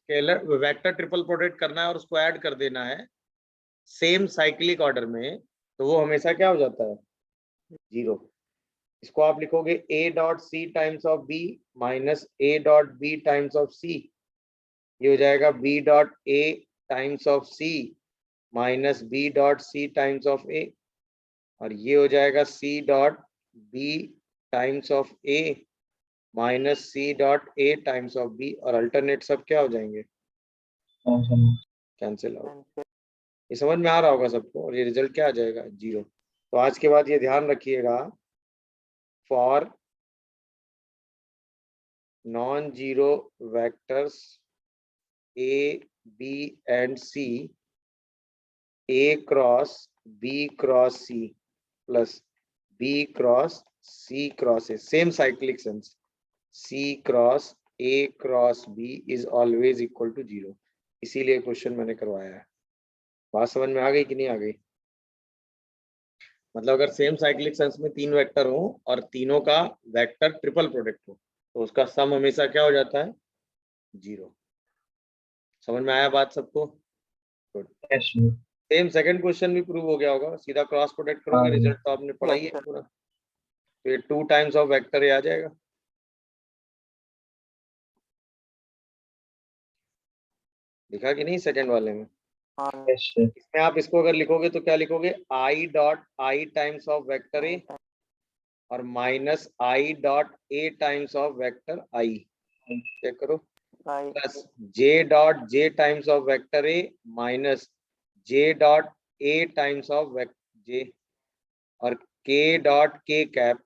Scalar vector triple product करना है और उसको ऐड कर देना है सेम साइक्लिक ऑर्डर में, तो वो हमेशा क्या हो जाता है, 0। इसको आप लिखोगे a dot C times of b minus a dot b times of c। ये हो जाएगा b dot a times of c minus b dot c times of a, और ये हो जाएगा c dot b times of a minus c dot a times of b, और alternate सब क्या हो जाएंगे, कैंसिल आउट। ये समझ में आ रहा होगा सबको, और ये रिजल्ट क्या आ जाएगा, 0। तो आज के बाद ये ध्यान रखिएगा, for non zero vectors a b and c, a cross b cross c plus b cross c cross a, same cyclic sense, c cross a cross b is always equal to 0। इसीलिए question मैंने करवाया है। बात समझ में आ गई कि नहीं आ गई? मतलब अगर सेम साइक्लिक सेंस में 3 वेक्टर हो और तीनों का वेक्टर ट्रिपल प्रोडक्ट हो, तो उसका सम हमेशा क्या हो जाता है, 0। समझ में आया बात सबको? सेम सेकंड क्वेश्चन भी प्रूव हो गया होगा, सीधा क्रॉस प्रोडक्ट करोगे, रिजल्ट तो आपने पढ़ा ही है पूरा। तो ये 2 टाइम्स ऑफ वेक्टर ये आ जाएगा। दिखा कि नहीं सेकंड वाले में? इसमें आप इसको अगर लिखोगे तो क्या लिखोगे, I dot I times of vector A और minus I dot A times of vector I, check करो, plus J dot J times of vector A minus J dot A times of vector J, और K dot K cap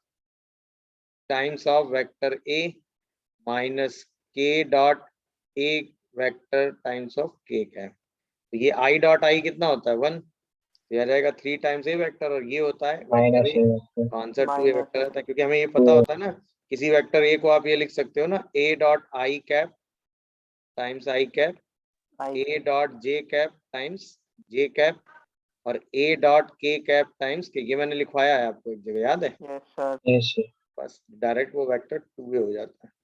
times of vector A minus K dot A vector times of K cap. तो ये आई dot आई कितना होता है, 1, तो यह जाएगा 3 times ए vector, और ये होता है आंसर 2 ए वेक्टर रहता है, क्योंकि हमें ये पता होता है ना, किसी वेक्टर ए को आप ये लिख सकते हो ना, A dot I cap times I cap, A dot J cap times J cap, और ए डॉट के कैप टाइम्स के। ये मैंने लिखवाया है आपको एक जगह, याद है? Yes sir. बस डायरेक्ट वो वेक्टर 2 ए हो जाता है।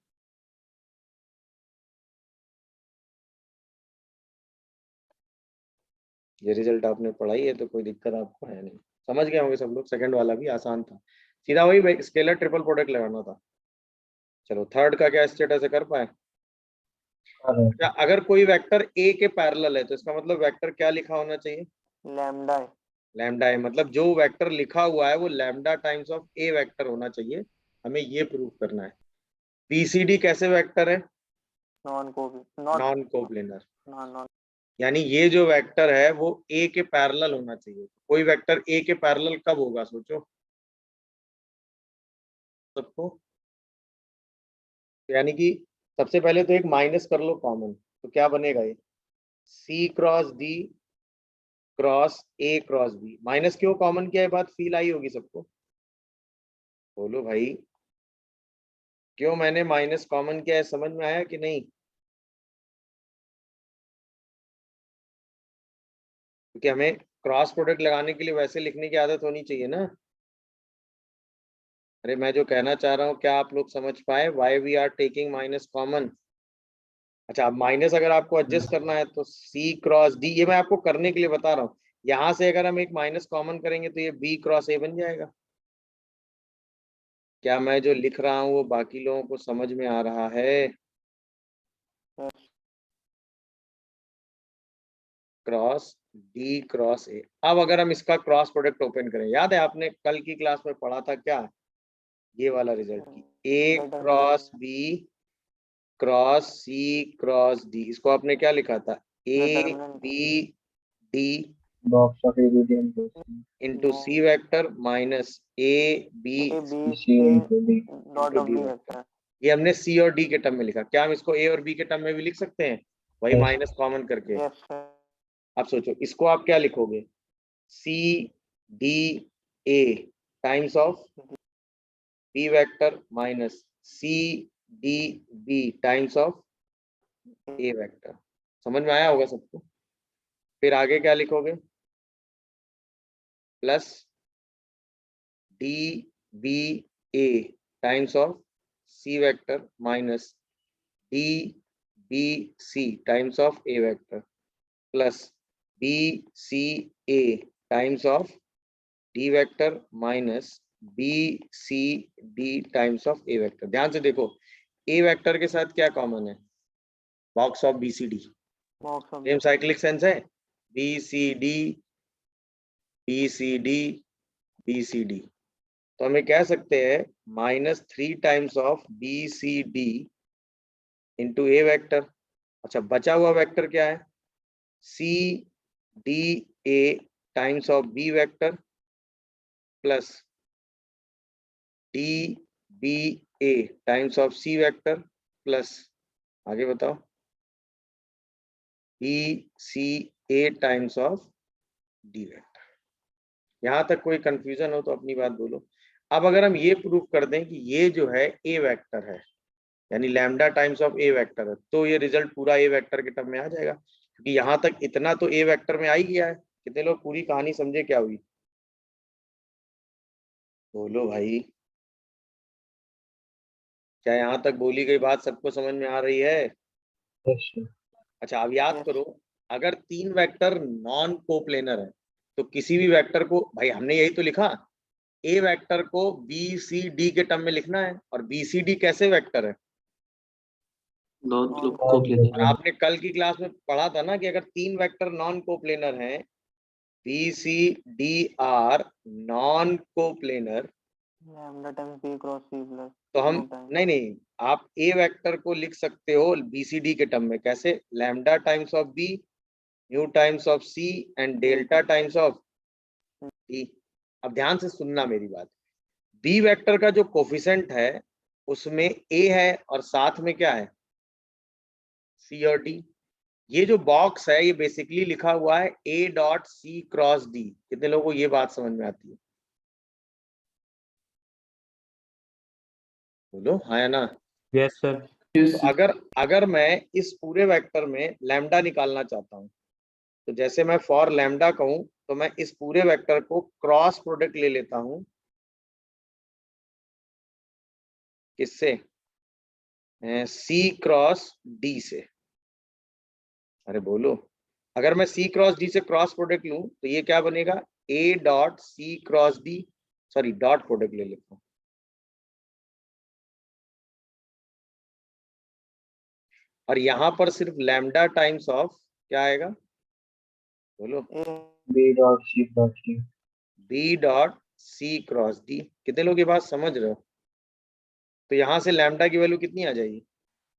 ये रिजल्ट आपने पढ़ाई है तो कोई दिक्कत आपको है नहीं, समझ गए होंगे सब लोग। सेकंड वाला भी आसान था, सीधा वही स्केलर ट्रिपल प्रोडक्ट लगाना था। चलो थर्ड का क्या स्टेटस है, कर पाए? अच्छा, अगर कोई वेक्टर ए के पैरेलल है तो इसका मतलब वेक्टर क्या लिखा होना चाहिए, लैम्डा। लैम्डा है, मतलब जो वेक्टर लिखा हुआ है वो lambda times of A vector होना चाहिए। हमें ये प्रूव करना है। बीसीडी कैसे वेक्टर है, नॉन कोप्लेनर, नॉन यानी ये जो वेक्टर है वो ए के पैरेलल होना चाहिए। कोई वेक्टर ए के पैरेलल कब होगा, सोचो सबको। यानी कि सबसे पहले तो एक माइनस कर लो कॉमन, तो क्या बनेगा, ये C cross D cross A cross B. Minus क्यों कॉमन किया है, बात फील आई होगी सबको, बोलो भाई क्यों मैंने माइनस कॉमन किया है, समझ में आया कि नहीं? क्योंकि हमें क्रॉस प्रोडक्ट लगाने के लिए वैसे लिखने की आदत होनी चाहिए ना। अरे मैं जो कहना चाह रहा हूँ क्या आप लोग समझ पाए, why we are taking minus common? अच्छा, अब माइनस अगर आपको एडजस्ट करना है तो सी क्रॉस डी, ये मैं आपको करने के लिए बता रहा हूँ। यहां से अगर हम एक माइनस कॉमन करेंगे तो ये बी क्रॉस ए बन जाएगा। क्या मैं जो लिख रहा हूँ वो बाकी लोगों को समझ में आ रहा है? क्रॉस डी क्रॉस ए। अब अगर हम इसका क्रॉस प्रोडक्ट ओपन करें, याद है आपने कल की क्लास में पढ़ा था क्या, ये वाला रिजल्ट की, A cross B cross C cross D, इसको आपने क्या लिखा था, A B D box of into C vector minus A B dot of D vector. ये हमने सी और डी के टर्म में लिखा, क्या हम इसको ए और बी के टर्म में भी लिख सकते हैं, वही माइनस कॉमन करके? Yes sir. अब सोचो इसको आप क्या लिखोगे, C D A times of B vector minus C D B times of A vector. समझ में आया होगा सबको? फिर आगे क्या लिखोगे, plus D B A times of C vector minus D B C times of A vector plus B C A times of D vector minus B C D times of A vector. ध्यान से देखो, ए vector के साथ क्या common है? Box of B C D. Same cyclic sense है, B C D B C D B C D. तो हमें कह सकते हैं -3 times of B C D into A vector. अच्छा, बचा हुआ वेक्टर क्या है? C D A times of B vector plus D B A times of C vector plus, आगे बताओ, B C A times of D vector. यहां तक कोई कंफ्यूजन हो तो अपनी बात बोलो। अब अगर हम ये प्रूव कर दें कि ये जो है ए वेक्टर है, यानी lambda times of A vector है, तो ये रिजल्ट पूरा ए वेक्टर के टर्म में आ जाएगा, क्योंकि यहां तक इतना तो ए वेक्टर में आ ही गया है। कितने लोग पूरी कहानी समझे क्या हुई? बोलो भाई, क्या यहाँ तक बोली गई बात सबको समझ में आ रही है? Yes sir. अच्छा, अब याद करो, अगर 3 वेक्टर नॉन कोप्लेनर है तो किसी भी वेक्टर को, भाई हमने यही तो लिखा, ए वेक्टर को बी सी डी के टर्म में लिखना है, और बी सी डी कैसे वेक्टर है? Non coplanar. और आपने कल की क्लास में पढ़ा था ना कि अगर 3 वेक्टर नॉन कोप्लेनर हैं, B C D are non coplanar, lambda times B cross C plus तो हम नहीं, आप ए वेक्टर को लिख सकते हो बी सी डी के टर्म में। कैसे? Lambda times of B, mu times of C and delta times of D. अब ध्यान से सुनना मेरी बात, बी वेक्टर का जो कोफिशिएंट है उसमें ए है और साथ में क्या है? सी और डी। ये जो बॉक्स है ये बेसिकली लिखा हुआ है A dot C cross D. कितने लोगों को ये बात समझ में आती है? बोलो हाँ या ना। Yes sir. तो अगर मैं इस पूरे वेक्टर में लैम्डा निकालना चाहता हूं, तो जैसे मैं फॉर लैम्डा कहूं तो मैं इस पूरे वेक्टर को क्रॉस प्रोडक्ट ले लेता हूं, किससे? सी क्रॉस डी से। अरे बोलो, अगर मैं सी क्रॉस डी से क्रॉस प्रोडक्ट लूं तो ये क्या बनेगा? A dot C cross D, sorry dot product ले लेता हूं, और यहां पर सिर्फ लैम्डा टाइम्स ऑफ क्या आएगा? बोलो, B dot C cross D. B dot C cross D. कितने लोग ये बात समझ रहे हो? तो यहां से लैम्डा की वैल्यू कितनी आ जाएगी?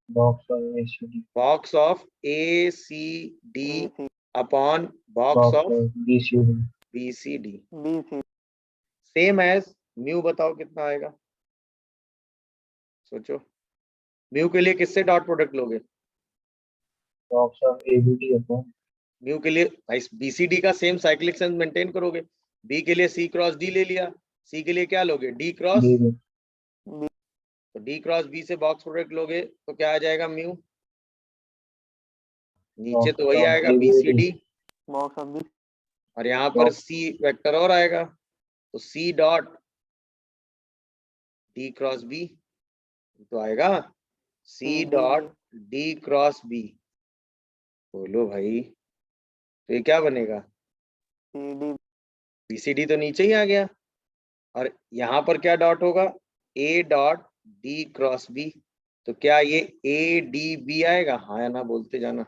Box of A C D. Box of A C D upon box of B C D. B C D. B C same as mu. बताओ कितना आएगा? सोचो, म्यू के लिए किससे डॉट प्रोडक्ट लोगे? Box of A B D upon. Mu के लिए भाई बीसीडी का सेम साइक्लिक सेंस मेंटेन करोगे। बी के लिए सी क्रॉस डी ले लिया, सी के लिए क्या लोगे? D cross. डी। तो डी क्रॉस बी से बॉक्स प्रोडक्ट लोगे तो क्या आ जाएगा? म्यू। नीचे तो वही आएगा B C D, box of B, और यहाँ पर सी वेक्टर और आएगा, तो C dot D cross B तो आएगा C dot D cross B. बोलो भाई, तो ये क्या बनेगा? सी डी बीसीडी तो नीचे ही आ गया, और यहाँ पर क्या डॉट होगा? A dot D cross B. तो क्या ये ए डी बी आएगा? हाँ या ना बोलते जाना।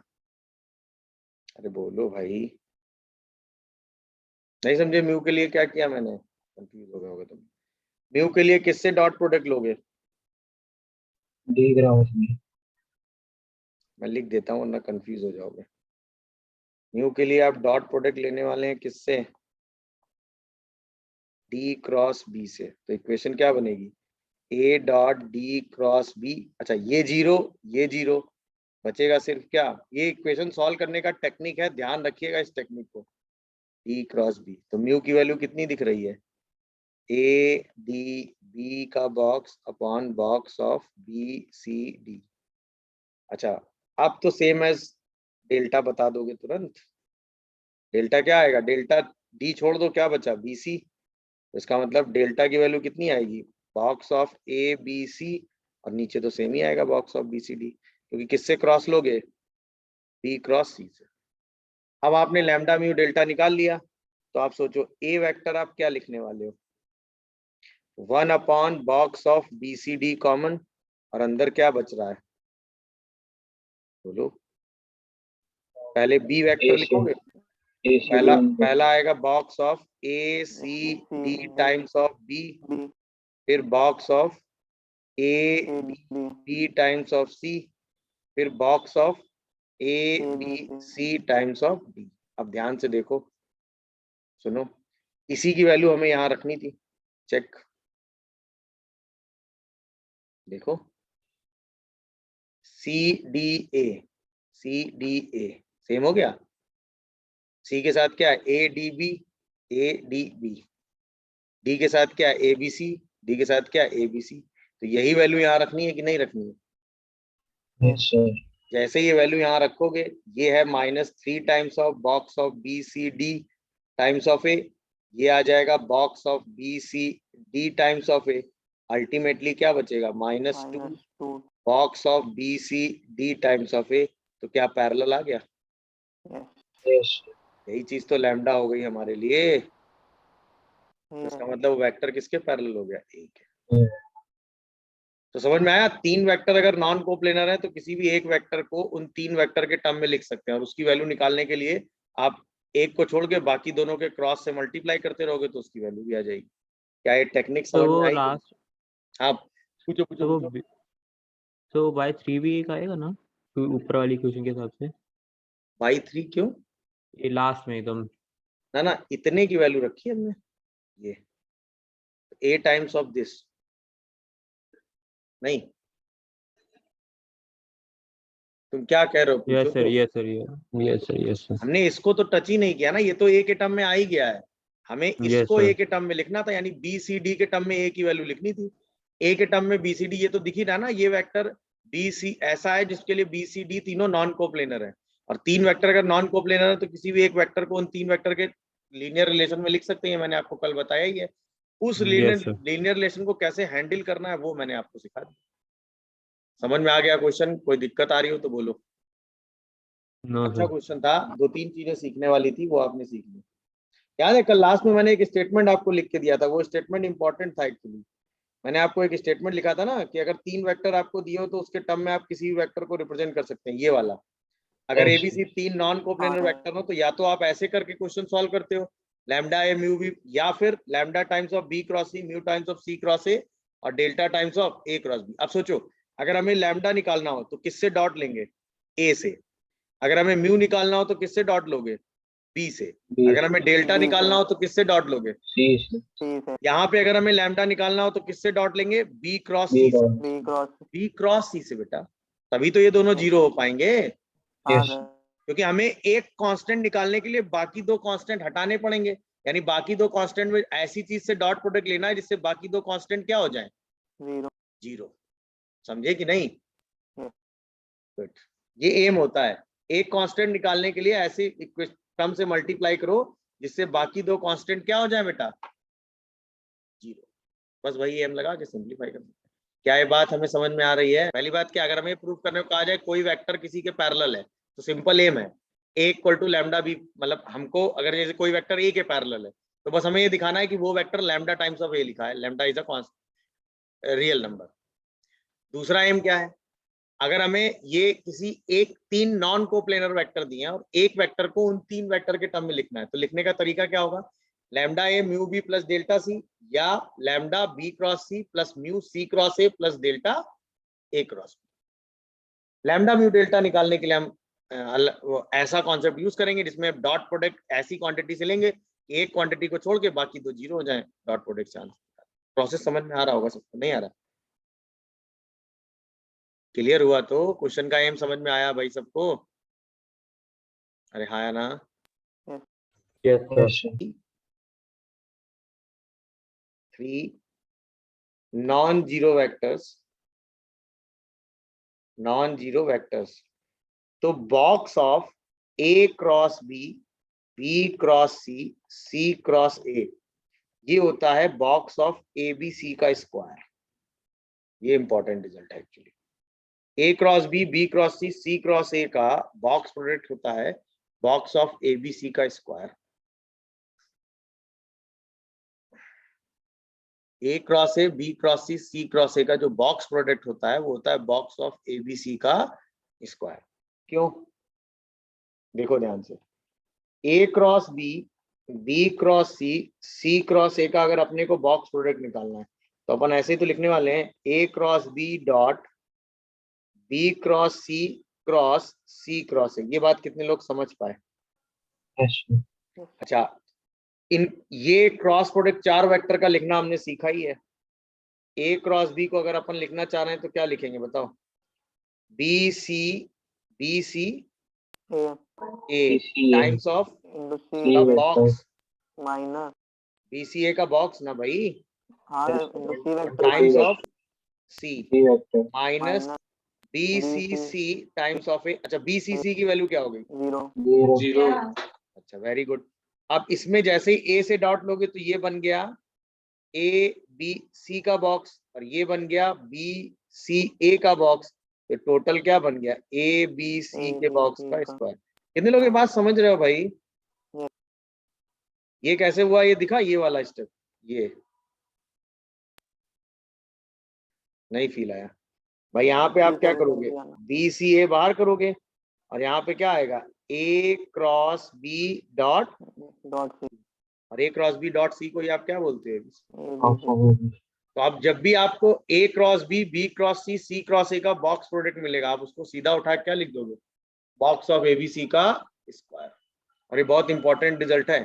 अरे बोलो भाई, नहीं समझे म्यू के लिए क्या किया मैंने? कंफ्यूज हो गए होगे तुम। म्यू के लिए किससे डॉट प्रोडक्ट लोगे? D cross B. मैं लिख देता हूँ वरना कंफ्यूज हो जाओगे। म्यू के लिए आप डॉट प्रोडक्ट लेने वाले हैं किससे? डी क्रॉस बी से। तो इक्वेशन क्या बनेगी? A dot D cross B. अच्छा, ये जीरो बचेगा सिर्फ क्या? ये इक्वेशन सॉल्व करने का टेक्निक है, ध्यान रखिएगा इस टेक्निक को। डी क्रॉस बी, तो म्यू की वैल्यू कितनी दिख रही है? ए डी बी का box upon box of B C D. अच्छा, अब तो सेम एज डेल्टा बता दोगे तुरंत। डेल्टा क्या आएगा? डेल्टा डी छोड़ दो, क्या बचा? B C. तो इसका मतलब डेल्टा की वैल्यू कितनी आएगी? Box of A B C, और नीचे तो सेम ही आएगा box of B C D. क्योंकि किससे क्रॉस लोगे, बी क्रॉस सी से। अब आपने लैम्डा म्यू डेल्टा निकाल लिया, तो आप सोचो ए वेक्टर आप क्या लिखने वाले हो, 1 box of B C D common, और अंदर क्या बच रहा है बोलो, पहले बी वेक्टर लिखोगे, पहला आएगा box of A C D times of B, B फिर box of A A B times of C, फिर box of A B C times of D. अब ध्यान से देखो, सुनो, इसी की वैल्यू हमें यहां रखनी थी, चेक देखो, C D A, C D A same हो गया, सी के साथ क्या है A D B, A D B, D के साथ क्या है ए बी सी, डी के साथ क्या है ए बी सी। तो यही वैल्यू यहाँ रखनी है कि नहीं रखनी है, यस सर, जैसे ये वैल्यू यहाँ रखोगे, ये है -3 times of box of B C D times of A, ये आ जाएगा box of B C D times of A, ultimately क्या बचेगा -2 box of B C D times of A. तो क्या पैरेलल आ गया, यस यही चीज तो लैम्डा हो गई हमारे लिए, तो इसका मतलब वेक्टर किसके पैरेलल हो गया, एक है। तो समझ में आया, 3 वेक्टर अगर नॉन कोप्लेनर है तो किसी भी एक वेक्टर को उन 3 वेक्टर के टर्म में लिख सकते हैं, और उसकी वैल्यू निकालने के लिए आप एक को छोड़ के बाकी दोनों के क्रॉस से मल्टीप्लाई करते रहोगे तो उसकी वैल्यू भी आ जाएगी। क्या ये टेक्निक समझ में आई? लास्ट आप पूछो पूछो पूछो। तो बाय 3 भी एक आएगा ना ऊपर वाली क्वेश्चन के हिसाब से, बाई 3 क्यों, ये लास्ट में एकदम, ना ना इतने की वैल्यू रखी है हमने, ये ए टाइम्स ऑफ दिस नहीं, तुम क्या कह रहे हो पूछो। Yes sir yes sir yes sir yes sir, हमने इसको तो टच ही नहीं किया ना, ये तो ए के टर्म में आ ही गया है, हमें इसको sir. ए के टर्म में लिखना था, यानी बी सी डी के टर्म में ए की वैल्यू लिखनी थी, ए के टर्म में बी सी डी, ये तो दिख ही रहा ना, ये वेक्टर बी सी ऐसा है जिसके लिए बी सी डी तीनों नॉन कोप्लेनर है, और 3 वेक्टर अगर नॉन कोप्लेनर है तो किसी भी एक वेक्टर को उन 3 वेक्टर के लीनियर रिलेशन में लिख सकते हैं, मैंने आपको कल बताया ही है। उस लीनियर रिलेशन को कैसे हैंडल करना है वो मैंने आपको सिखा दिया। समझ में आ गया क्वेश्चन, कोई दिक्कत आ रही हो तो बोलो। No, अच्छा sir. क्वेश्चन था, 2-3 चीजें सीखने वाली थी वो आपने सीख ली। याद है कल लास्ट में मैंने एक स्टेटमेंट आपको लिख के दिया था, वो स्टेटमेंट इंपॉर्टेंट था एक्चुअली। मैंने आपको एक स्टेटमेंट लिखा था ना कि अगर 3 वेक्टर आपको दिए हो तो उसके टर्म में आप किसी भी वेक्टर को रिप्रेजेंट कर सकते हैं, ये वाला। अगर एबीसी 3 नॉन कोप्लेनर वेक्टर हो तो या तो आप ऐसे करके क्वेश्चन सॉल्व करते हो, लैम्डा ए म्यू बी, या फिर lambda times of B cross C, mu times of C cross A, और delta times of A cross B. अब सोचो अगर हमें लैम्डा निकालना हो तो किससे डॉट लेंगे, ए से। अगर हमें म्यू निकालना हो तो किससे डॉट लोगे, बी से। अगर हमें डेल्टा निकालना हो तो किससे डॉट लोगे, सी से। यहाँ पे अगर हमें लैम्डा निकालना हो तो किससे डॉट लेंगे, बी क्रॉस सी से। बी क्रॉस सी से बेटा, तभी तो ये दोनों जीरो हो पाएंगे, यस क्योंकि हमें एक कांस्टेंट निकालने के लिए बाकी 2 कांस्टेंट हटाने पड़ेंगे, यानी बाकी 2 कांस्टेंट में ऐसी चीज से डॉट प्रोडक्ट लेना है जिससे बाकी 2 कांस्टेंट क्या हो जाए, जीरो। समझे कि नहीं? गुड, ये एम होता है, एक कांस्टेंट निकालने के लिए ऐसी टर्म से मल्टीप्लाई करो जिससे बाकी 2 कांस्टेंट क्या हो जाए बेटा, जीरो। बस वही एम लगा के सिंप्लीफाई कर सकते हैं। क्या ये बात हमें समझ में आ रही है? पहली बात क्या, अगर हमें प्रूव करने को कहा जाए कोई वेक्टर किसी के पैरेलल है तो सिंपल एम है ए इक्वल टू लैम्डा बी, मतलब हमको अगर जैसे कोई वेक्टर ए के पैरेलल है तो बस हमें ये दिखाना है कि वो वेक्टर लैम्डा टाइम्स ऑफ ए लिखा है, lambda is a real number. दूसरा एम क्या है, अगर हमें ये किसी एक 3 नॉन कोप्लेनर वेक्टर दिए हैं और एक वेक्टर को उन 3 वेक्टर के टर्म में लिखना है, तो लिखने का तरीका क्या होगा, lambda A mu B plus delta C, या lambda B cross C plus mu C cross A plus delta A cross B. Lambda mu delta निकालने के लिए हम ऐसा कॉन्सेप्ट यूज करेंगे जिसमें डॉट प्रोडक्ट ऐसी क्वांटिटी से लेंगे कि एक क्वांटिटी को छोड़ के बाकी 2 जीरो हो जाए, डॉट प्रोडक्ट से आंसर। प्रोसेस समझ में आ रहा होगा सबको, नहीं आ रहा? क्लियर हुआ? तो क्वेश्चन का एम समझ में आया भाई सबको? अरे हाँ या ना? यस 3 नॉन जीरो वेक्टर्स, तो box of A cross B, B cross C, C cross A, ये होता है box of A B C का स्क्वायर। ये इंपॉर्टेंट रिजल्ट है actually. A cross B cross C cross A का box product होता है box of A B C का square. A cross A B cross C cross A का जो box product होता है वो होता है box of A B C का स्क्वायर। क्यों? देखो ध्यान से, A cross B cross C cross A का अगर अपने को बॉक्स प्रोडक्ट निकालना है तो अपन ऐसे ही तो लिखने वाले हैं A cross B dot B cross C cross A. ये बात कितने लोग समझ पाए? Yes, sir. अच्छा, इन ये क्रॉस प्रोडक्ट चार वेक्टर का लिखना हमने सीखा ही है। ए क्रॉस बी को अगर अपन लिखना चाह रहे हैं तो क्या लिखेंगे बताओ? B C A A times of into C C the vector. Box minus B C A का बॉक्स ना भाई, हाँ Yes, into C vector times of C C vector. Minus minus B C C times of A. अच्छा, B C सी की value क्या हो गई? 0 0. अच्छा, वेरी गुड। अब इसमें जैसे ही ए से डॉट लोगे तो ये बन गया ए बी सी का बॉक्स और ये बन गया बी सी ए का बॉक्स। तो टोटल क्या बन गया? ए बी सी के बॉक्स का स्क्वायर। कितने लोग ये बात समझ रहे हो भाई? ये कैसे हुआ ये दिखा, ये वाला स्टेप, ये नहीं फील आया भाई? यहाँ पे आप क्या करोगे? बी सी ए बाहर करोगे और यहाँ पे क्या आएगा? A cross B dot dot C और A cross B dot C को ही आप क्या बोलते हैं? Box of A, B. तो अब जब भी आपको A cross B cross C cross A का बॉक्स प्रोडक्ट मिलेगा आप उसको सीधा उठा के क्या लिख दोगे? बॉक्स ऑफ एबीसी का स्क्वायर। और ये बहुत इंपॉर्टेंट रिजल्ट है,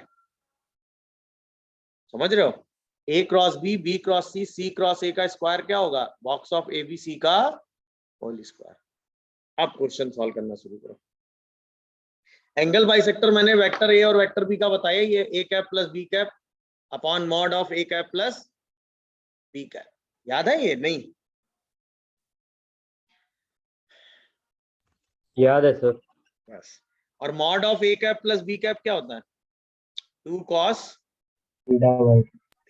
समझ रहे हो? A cross B cross C cross A का स्क्वायर क्या होगा? बॉक्स ऑफ एबीसी का होल स्क्वायर। अब क्वेश्चन सॉल्व करना शुरू करो। एंगल बाइसेक्टर मैंने वेक्टर ए और वेक्टर बी का बताया, ये A cap plus B cap upon mod of A cap plus B cap. याद है ये? नहीं याद है सर। बस। और mod of A cap plus B cap क्या होता है? 2 cos Theta by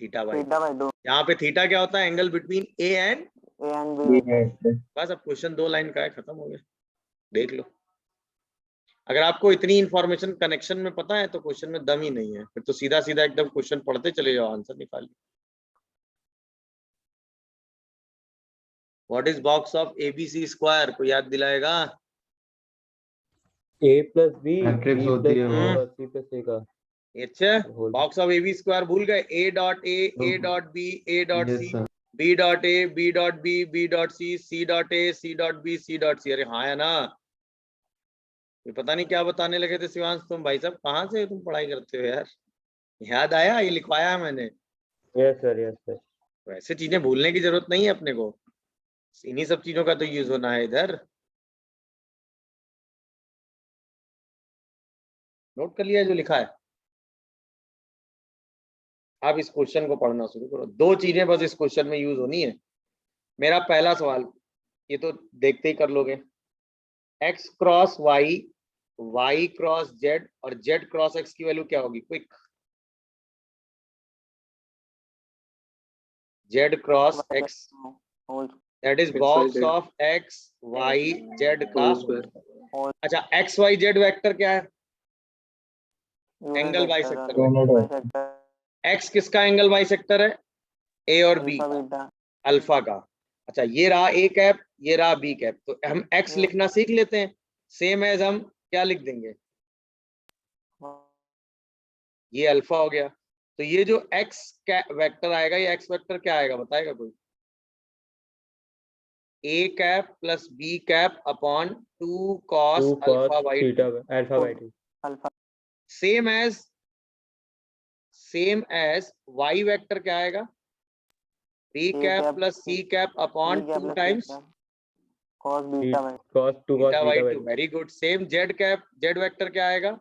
theta by. Theta by 2 यहाँ पे थीटा क्या होता है? Angle between A and A and B B vector. बस। अब क्वेश्चन 2 लाइन का है, खत्म हो गया, देख लो। अगर आपको इतनी इंफॉर्मेशन कनेक्शन में पता है तो क्वेश्चन में दम ही नहीं है, फिर तो सीधा सीधा एकदम क्वेश्चन पढ़ते चले जाओ, आंसर निकालिए। What is box of ABC square? को याद दिलाएगा? ए प्लस बी Matrix होती है वो। सी प्लस ए का अच्छा, whole. Box of AB square भूल गए? A dot A dot B A dot Yes, C sir. B dot A B dot B dot C dot A C dot B C dot C. अरे हाँ है ना? ये पता नहीं क्या बताने लगे थे शिवांश तुम। भाई साहब कहाँ से तुम पढ़ाई करते हो यार? याद आया? ये लिखवाया है मैंने। Yes sir yes sir. वैसे चीजें भूलने की जरूरत नहीं है अपने को, इन्हीं सब चीजों का तो यूज होना है इधर। नोट कर लिया जो लिखा है? आप इस क्वेश्चन को पढ़ना शुरू करो। 2 चीजें बस इस क्वेश्चन में यूज होनी है। मेरा पहला सवाल, ये तो देखते ही कर लोगे, x cross y cross z और z क्रॉस x की वैल्यू क्या होगी? Quick. z cross x whole that is box of x y z का होल अच्छा, x y z वेक्टर क्या है? Angle bisector vector. x किसका एंगल बाइसेक्टर है? a और b अल्फा बीटा अल्फा का। अच्छा, ये रहा a कैप, ये रहा b कैप, तो हम x लिखना सीख लेते हैं। सेम एज हम क्या लिख देंगे? ये अल्फा हो गया। तो ये जो x वेक्टर आएगा, ये x वेक्टर क्या आएगा बताएगा कोई? a cap plus b cap upon 2 cos alpha by theta alpha by 2। Alpha same as y vector क्या आएगा? b cap plus c cap upon 2 times cos beta by cos 2 theta by cos 2। Very good. Same z cap, z vector क्या आएगा?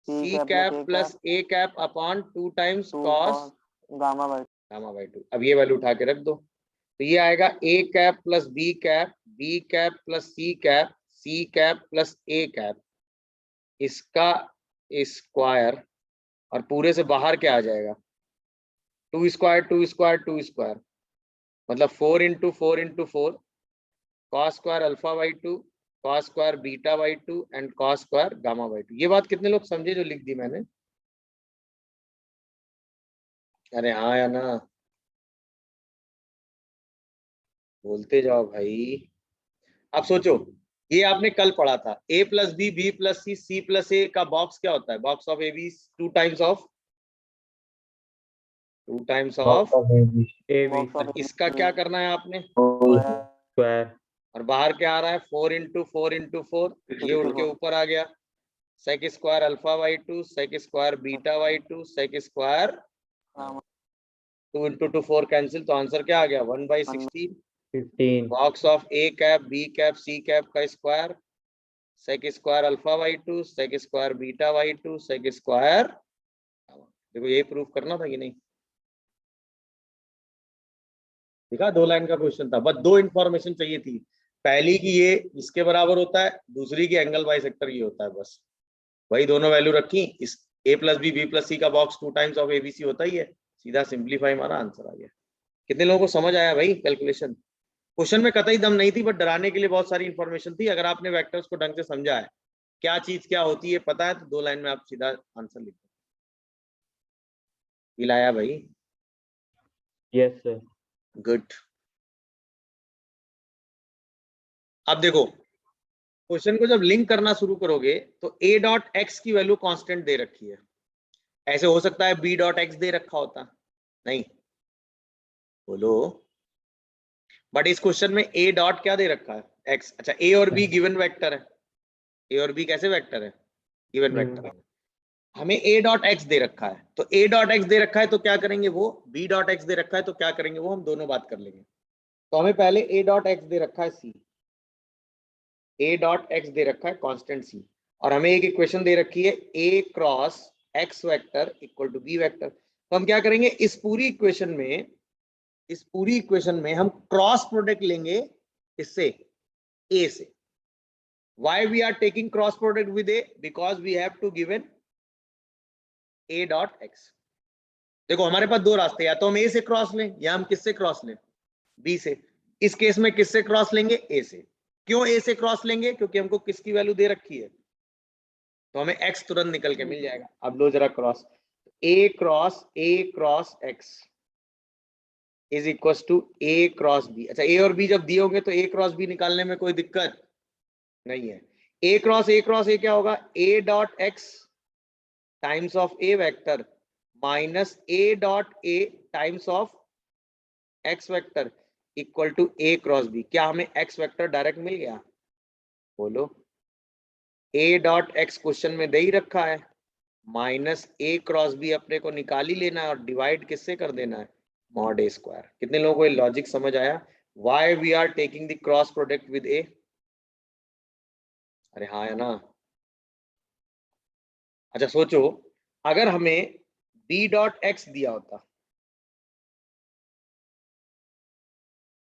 c cap plus a cap upon 2 times cos gamma by gamma by 2। अब ये value उठा के रख दो, तो ये आएगा a cap plus b cap plus c cap plus a cap, इसका स्क्वायर। और पूरे से बाहर क्या आ जाएगा? 2 स्क्वायर मतलब 4 into 4 into 4 cos square alpha by 2, cos square beta by 2 and cos square gamma by 2। ये बात कितने लोग समझे जो लिख दी मैंने? अरे हाँ या ना, बोलते जाओ भाई। अब सोचो, ये आपने कल पढ़ा था, a plus B, B plus C, C plus A का बॉक्स क्या होता है? Box of A B two times of Box of AB. इसका क्या करना है आपने? Whole स्क्वायर और बाहर क्या आ रहा है? 4 इंटू 4 इंटू 4, ये उड़ के ऊपर आ गया। Sec square alpha by 2, sec square beta by 2, sec square 2 into 2 4 cancel, तो आंसर क्या आ गया? 1/16। 15 box of A cap B cap C cap का square, sec square alpha by 2, sec square beta by 2, sec square. देखो ये proof करना था कि नहीं? देखा, 2 लाइन का क्वेश्चन था, बस 2 इंफॉर्मेशन चाहिए थी। पहली की ये इसके बराबर होता है, दूसरी की एंगल बाइसेक्टर ये होता है, बस वही दोनों वैल्यू रखी। इस a plus B, B plus C का बॉक्स 2 टाइम्स ऑफ एबीसी होता ही है, सीधा सिंप्लीफाई मारा, आंसर आ गया। कितने लोगों को समझ आया भाई कैलकुलेशन? क्वेश्चन में कतई दम नहीं थी, बट डराने के लिए बहुत सारी इंफॉर्मेशन थी। अगर आपने वेक्टर्स को ढंग से समझा है, क्या चीज क्या होती है पता है, तो 2 लाइन में आप सीधा आंसर लिख दो। मिलाया भाई? Yes sir. गुड। अब देखो, क्वेश्चन को जब लिंक करना शुरू करोगे तो a डॉट एक्स की वैल्यू कांस्टेंट दे रखी है। ऐसे हो सकता है b डॉट एक्स दे रखा होता, नहीं बोलो। बट इस क्वेश्चन में a डॉट क्या दे रखा है? x। अच्छा, a और b गिवन वेक्टर है। a और b कैसे वेक्टर है? गिवन वेक्टर है। हमें a डॉट एक्स दे रखा है, तो a डॉट एक्स दे रखा है तो क्या करेंगे वो, b डॉट एक्स दे रखा है तो क्या करेंगे वो, हम दोनों बात कर लेंगे। तो हमें पहले a डॉट एक्स दे रखा है c, a डॉट एक्स दे रखा है कांस्टेंट c, और हमें एक इक्वेशन दे रखी है a cross x vector equal to b vector. तो हम क्या करेंगे, इस पूरी इक्वेशन में हम क्रॉस प्रोडक्ट लेंगे, इससे a से। why we are taking cross product with a? because we have to given a dot x। देखो हमारे पास 2 रास्ते, या तो हम a से क्रॉस लें या हम किससे क्रॉस लें, b से। इस केस में किससे क्रॉस लेंगे? a से। क्यों a से क्रॉस लेंगे? क्योंकि हमको किसकी वैल्यू दे रखी है, तो हमें x तुरंत निकल के मिल जाएगा। अब लो जरा cross, a cross x is equal to a cross b। अच्छा, a और b जब दिए होंगे तो a क्रॉस b निकालने में कोई दिक्कत नहीं है। a क्रॉस a क्या होगा? a dot x times of a vector minus a dot a times of x vector equal to a cross b। क्या हमें x वेक्टर डायरेक्ट मिल गया? बोलो। a डॉट x क्वेश्चन में दे ही रखा है, माइनस a क्रॉस b अपने को निकाल ही लेना है, और डिवाइड किससे कर देना है? Mod a square. कितने लोगों को ये लॉजिक समझ आया? Why we are taking the cross product with a? अरे हाँ है ना। अच्छा सोचो, अगर हमें b डॉट एक्स दिया होता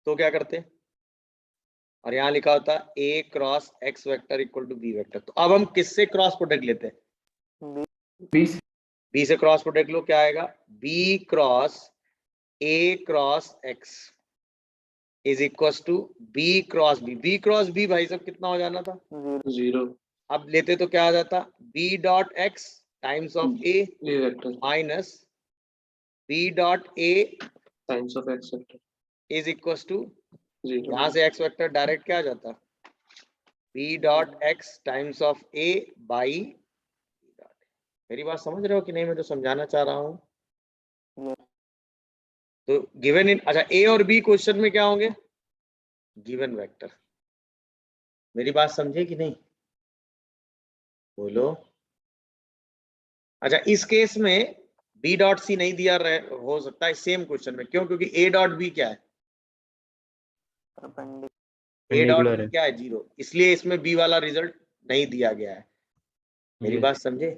तो क्या करते? और यहाँ लिखा होता a cross x vector equal to b vector. तो अब हम किससे क्रॉस प्रोडक्ट लेते हैं? b से क्रॉस प्रोडक्ट लो, क्या आएगा? b cross a cross x is equal to b cross b। b cross b भाई साहब कितना हो जाना था? 0 अब लेते तो क्या आ जाता? b dot x times of a vector minus b dot a times of x vector is equal to, 0। यहाँ से x वेक्टर डायरेक्ट क्या आ जाता? b dot x times of a by. मेरी बात समझ रहे हो कि नहीं? मैं जो समझाना चाह रहा हूँ। तो गिवन इन, अच्छा a और b क्वेश्चन में क्या होंगे? Given vector. मेरी बात समझे कि नहीं? बोलो। अच्छा, इस केस में b डॉट सी नहीं दिया रहे, हो सकता है सेम क्वेश्चन में। क्यों? क्योंकि a डॉट b क्या है? a डॉट b क्या है? 0। इसलिए इसमें b वाला रिजल्ट नहीं दिया गया है। मेरी बात समझे?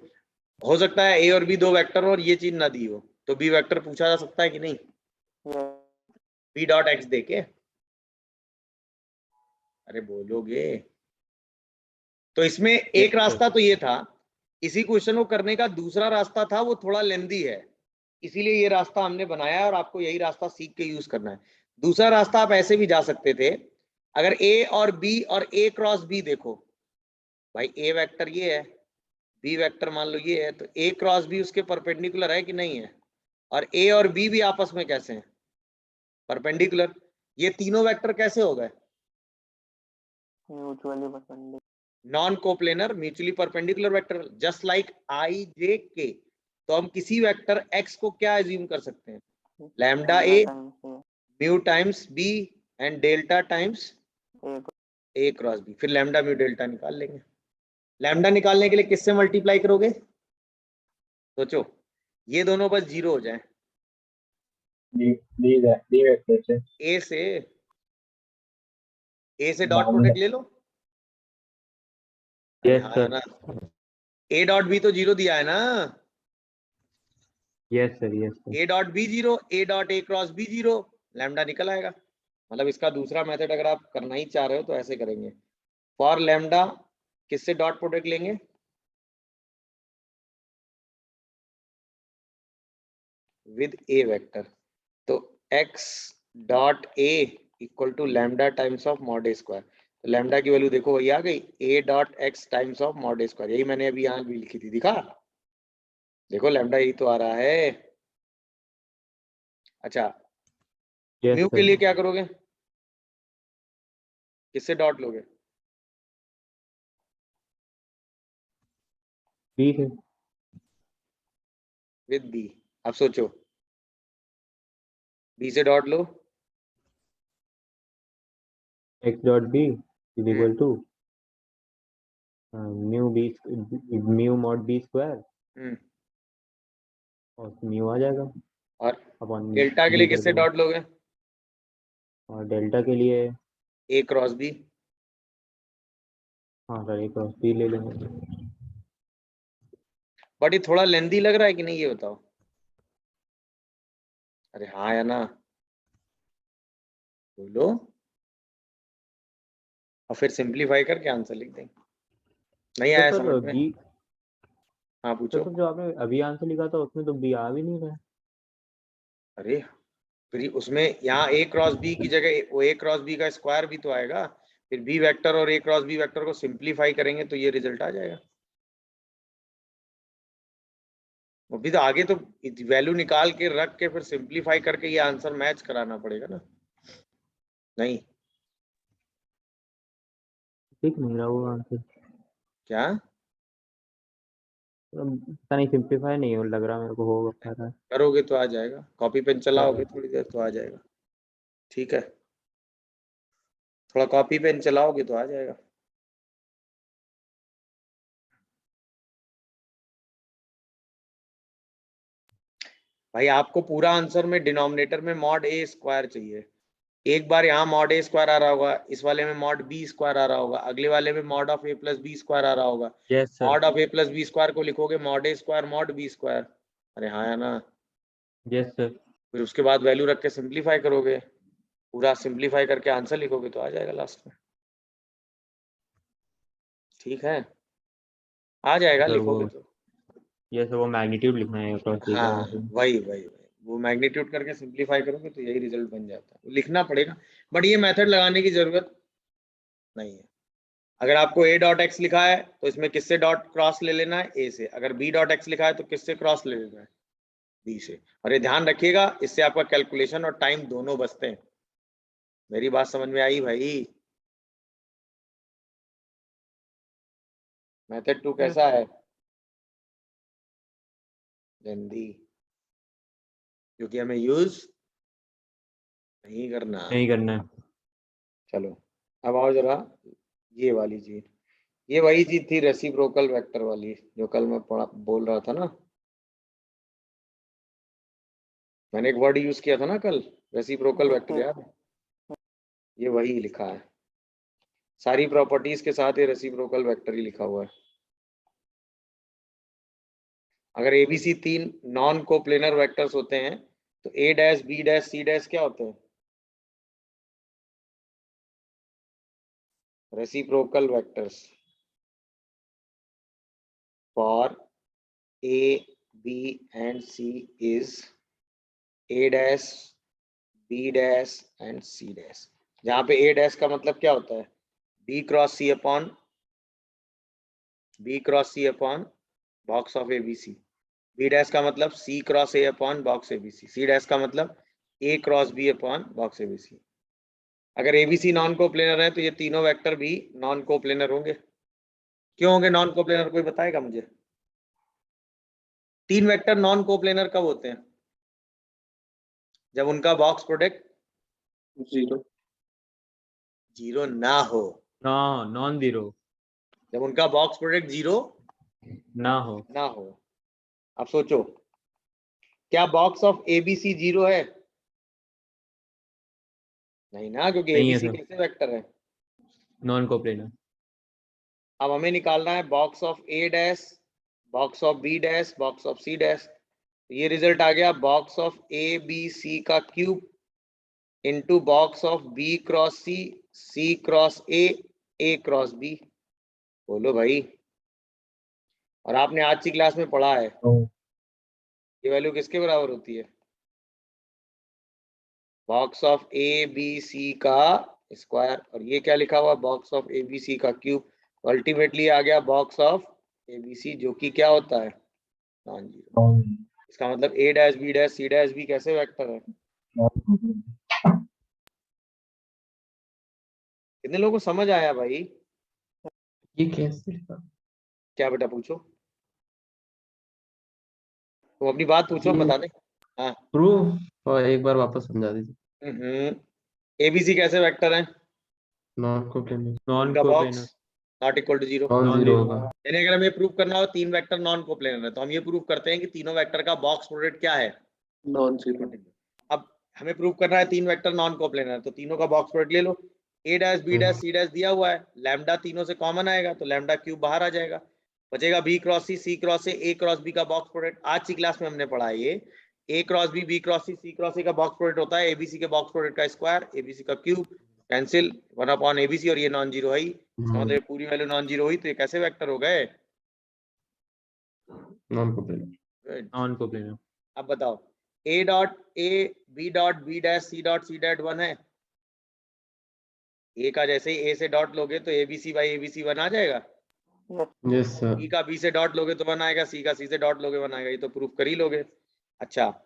हो सकता है a और b 2 वेक्टर हो और ये चीज ना दी हो, तो b वेक्टर पूछा जा सकता है कि नहीं? b डॉट एक्स देके। अरे बोलोगे। तो इसमें एक रास्ता तो ये था, इसी क्वेश्चन को करने का दूसरा रास्ता था, वो थोड़ा लेंदी है, इसीलिए ये रास्ता हमने बनाया है और आपको यही रास्ता सीख के यूज करना है। दूसरा रास्ता आप ऐसे भी जा सकते थे अगर ए और बी और ए क्रॉस बी देखो भाई, ए वेक्टर ये है, बी वेक्टर मान लो ये है, तो ए क्रॉस बी उसके परपेंडिकुलर है कि नहीं है, और ए और बी भी आपस में कैसे हैं, परपेंडिकुलर। ये तीनों वेक्टर कैसे हो गए, mutually perpendicular. Non coplanar mutually perpendicular vector, just like I J K. तो हम किसी वेक्टर एक्स को क्या एज्यूम कर सकते हैं, lambda A mu times B and delta times A cross B, फिर लैम्डा म्यू डेल्टा निकाल लेंगे। लैम्डा निकालने के लिए किससे मल्टीप्लाई करोगे, सोचो, ये दोनों बस जीरो हो जाए, ए से डॉट प्रोडक्ट ले लो। यस हाँ सर, ना, ए डॉट बी तो जीरो दिया है ना, yes sir, yes sir. A dot B zero, A dot A cross B zero, lambda निकल आएगा। मतलब इसका दूसरा मेथड अगर आप करना ही चाह रहे हो तो ऐसे करेंगे, फॉर लैम्डा किससे डॉट प्रोडक्ट लेंगे, विद ए वेक्टर, तो x dot A equal to lambda times of mod A square. तो लैम्डा की वैल्यू देखो वही आ गई, a डॉट X times of mod A square, यही मैंने अभी यहाँ भी लिखी थी, दिखा, देखो लैम्डा यही तो आ रहा है। अच्छा, यस म्यू के सर, लिए क्या करोगे, किससे डॉट लोगे, बी से। With B. अब सोचो, बी से डॉट लो, X dot B is equal to mu B, mu mod B square, और म्यू आ जाएगा और अपॉन डेल्टा के लिए बी कर किससे देंगे, डॉट लोगे, और डेल्टा के लिए ए क्रॉस बी। हाँ सर एक क्रॉस बी ले लेंगे। बट ये थोड़ा लेंदी लग रहा है कि नहीं, ये बताओ। अरे हाँ या ना, बोलो, और फिर सिंपलीफाई करके आंसर लिख देंगे। नहीं तो आया सर समझ में, बी, हाँ तो पूछो। सर जो आपने अभी आंसर लिखा था उसमें तो बी आ भी नहीं रहा है। अरे फिर उसमें यहाँ ए क्रॉस बी की जगह वो ए क्रॉस बी का स्क्वायर भी तो आएगा, फिर बी वेक्टर और ए क्रॉस बी वेक्टर को सिंपलीफाई करेंगे तो ये रिजल्ट आ जाएगा। अभी तो आगे तो वैल्यू निकाल के रख के फिर सिंपलीफाई करके ये आंसर मैच कराना पड़ेगा ना, नहीं ठीक नहीं रहा वो आंसर, क्या, पता नहीं सिंपलीफाई नहीं हो लग रहा मेरे को, होगा पा रहा है। करोगे तो आ जाएगा, कॉपी पेन चलाओगे थोड़ी देर तो आ जाएगा, ठीक है, थोड़ा कॉपी पेन चलाओगे तो आ जाएगा। भाई आपको पूरा आंसर में डिनोमिनेटर में मॉड ए स्क्वायर चाहिए, एक बार यहाँ मॉड ए स्क्वायर आ रहा होगा, इस वाले में मॉड बी स्क्वायर आ रहा होगा, अगले वाले में mod of A plus B square आ रहा होगा, yes sir, mod of A plus B square को लिखोगे mod A square mod B square. अरे हाँ या ना, यस सर। फिर उसके बाद वैल्यू रख के सिंप्लीफाई करोगे, पूरा सिंप्लीफाई करके आंसर लिखोगे तो आ जाएगा लास्ट में, ठीक है, आ जाएगा सर वो, लिखोगे तो। यस वो मैग्नीट्यूड लिखना है क्रॉस बी का हाँ वहाँ पे। वही वो मैग्नीट्यूड करके सिंप्लीफाई करोगे तो यही रिजल्ट बन जाता है, लिखना पड़ेगा, बट ये मेथड लगाने की जरूरत नहीं है। अगर आपको a डॉट एक्स लिखा है तो इसमें किससे डॉट क्रॉस ले लेना है, a से, अगर b डॉट एक्स लिखा है तो किससे क्रॉस ले लेना है, b से। और ये ध्यान रखिएगा, इससे आपका कैलकुलेशन और टाइम दोनों बचते हैं। मेरी बात समझ में आई भाई, मेथड 2 कैसा है, जल्दी, क्योंकि हमें यूज नहीं करना। नहीं करना है। चलो अब आओ जरा, ये वाली चीज, ये वही चीज थी रेसिप्रोकल वेक्टर वाली जो कल मैं पढ़ा बोल रहा था ना, मैंने एक वर्ड यूज किया था ना कल, रेसिप्रोकल वेक्टर, याद है, ये वही लिखा है, सारी प्रॉपर्टीज के साथ ये रेसिप्रोकल वेक्टर ही लिखा हुआ है। अगर एबीसी तीन नॉन कोप्लेनर वेक्टर्स होते हैं तो A dash B dash C dash क्या होते हैं, reciprocal vectors for A B and C is A dash B dash and C dash. जहाँ पे ए डैश का मतलब क्या होता है, B cross C upon box of A B C. B dash का मतलब C cross A upon box A B C. C dash का मतलब A cross B upon box A B सी। अगर एबीसी नॉन कोप्लेनर है तो ये तीनों vector भी नॉन कोप्लेनर होंगे। क्यों होंगे नॉन कोप्लेनर, कोई बताएगा मुझे? तीन वेक्टर नॉन कोप्लेनर कब होते हैं? जब उनका बॉक्स प्रोडक्ट जीरो ना हो। नॉन जीरो जब उनका बॉक्स प्रोडक्ट जीरो ना हो। अब सोचो, क्या बॉक्स ऑफ एबीसी जीरो है? नहीं ना, क्योंकि नहीं है एबीसी सर, कैसे वेक्टर है। Non coplanar. अब हमें निकालना है box of A dash, box of B dash, box of C dash. ये रिजल्ट आ गया box of A B C का cube into box of B cross C cross A cross B. बोलो भाई। और आपने आज की क्लास में पढ़ा है ये वैल्यू किसके बराबर होती है? Box of A B C का स्क्वायर, और ये क्या लिखा हुआ, box of A B C का क्यूब। अल्टीमेटली आ गया box of A B C, जो कि क्या होता है, नॉन जीरो। इसका मतलब A dash B dash C dash बी कैसे वेक्टर है? कितने लोगों को समझ आया भाई? ये कैसे? क्या बेटा पूछो, तुम अपनी बात पूछो, जी। बता दे। हाँ। प्रूफ और एक बार वापस समझा दीजिए। एबीसी कैसे वेक्टर है? Non coplanar. नॉन उनका box coplanar. Not equal to zero. Non Non zero zero। होगा। यानी अगर हमें प्रूव करना हो तीन वेक्टर नॉन कोप्लेनर है तो हम ये प्रूव करते हैं कि तीनों वेक्टर का बॉक्स प्रोडक्ट क्या है, नॉन जीरो। अब हमें प्रूव करना है तीन वेक्टर नॉन कोप्लेनर है तो तीनों का बॉक्स प्रोडक्ट ले लो। A dash B dash C dash दिया हुआ है, लैम्डा तीनों से कॉमन आएगा तो लैम्डा क्यूब बाहर आ जाएगा, बचेगा B cross C cross A cross B का बॉक्स प्रोडक्ट। आज की क्लास में हमने पढ़ा है ये A cross B cross C cross A का बॉक्स प्रोडक्ट होता है एबीसी के बॉक्स प्रोडक्ट का स्क्वायर, एबीसी का क्यूब कैंसिल 1 अपॉन एबीसी, और ये नॉन जीरो है ही। इसका मतलब पूरी वैल्यू नॉन जीरो हुई तो ये कैसे वेक्टर हो गए, नॉन कोप्लेनर। Non coplanar. अब बताओ A dot A B dot B dash C dot 1 है। ए का जैसे ही ए से डॉट लोगे तो एबीसी बाई एबीसी 1 आ जाएगा। Yes sir. बी का बी से डॉट लोगे तो 1 आएगा, सी का सी से डॉट लोगे 1 आएगा, ये तो प्रूफ कर ही लोगे। अच्छा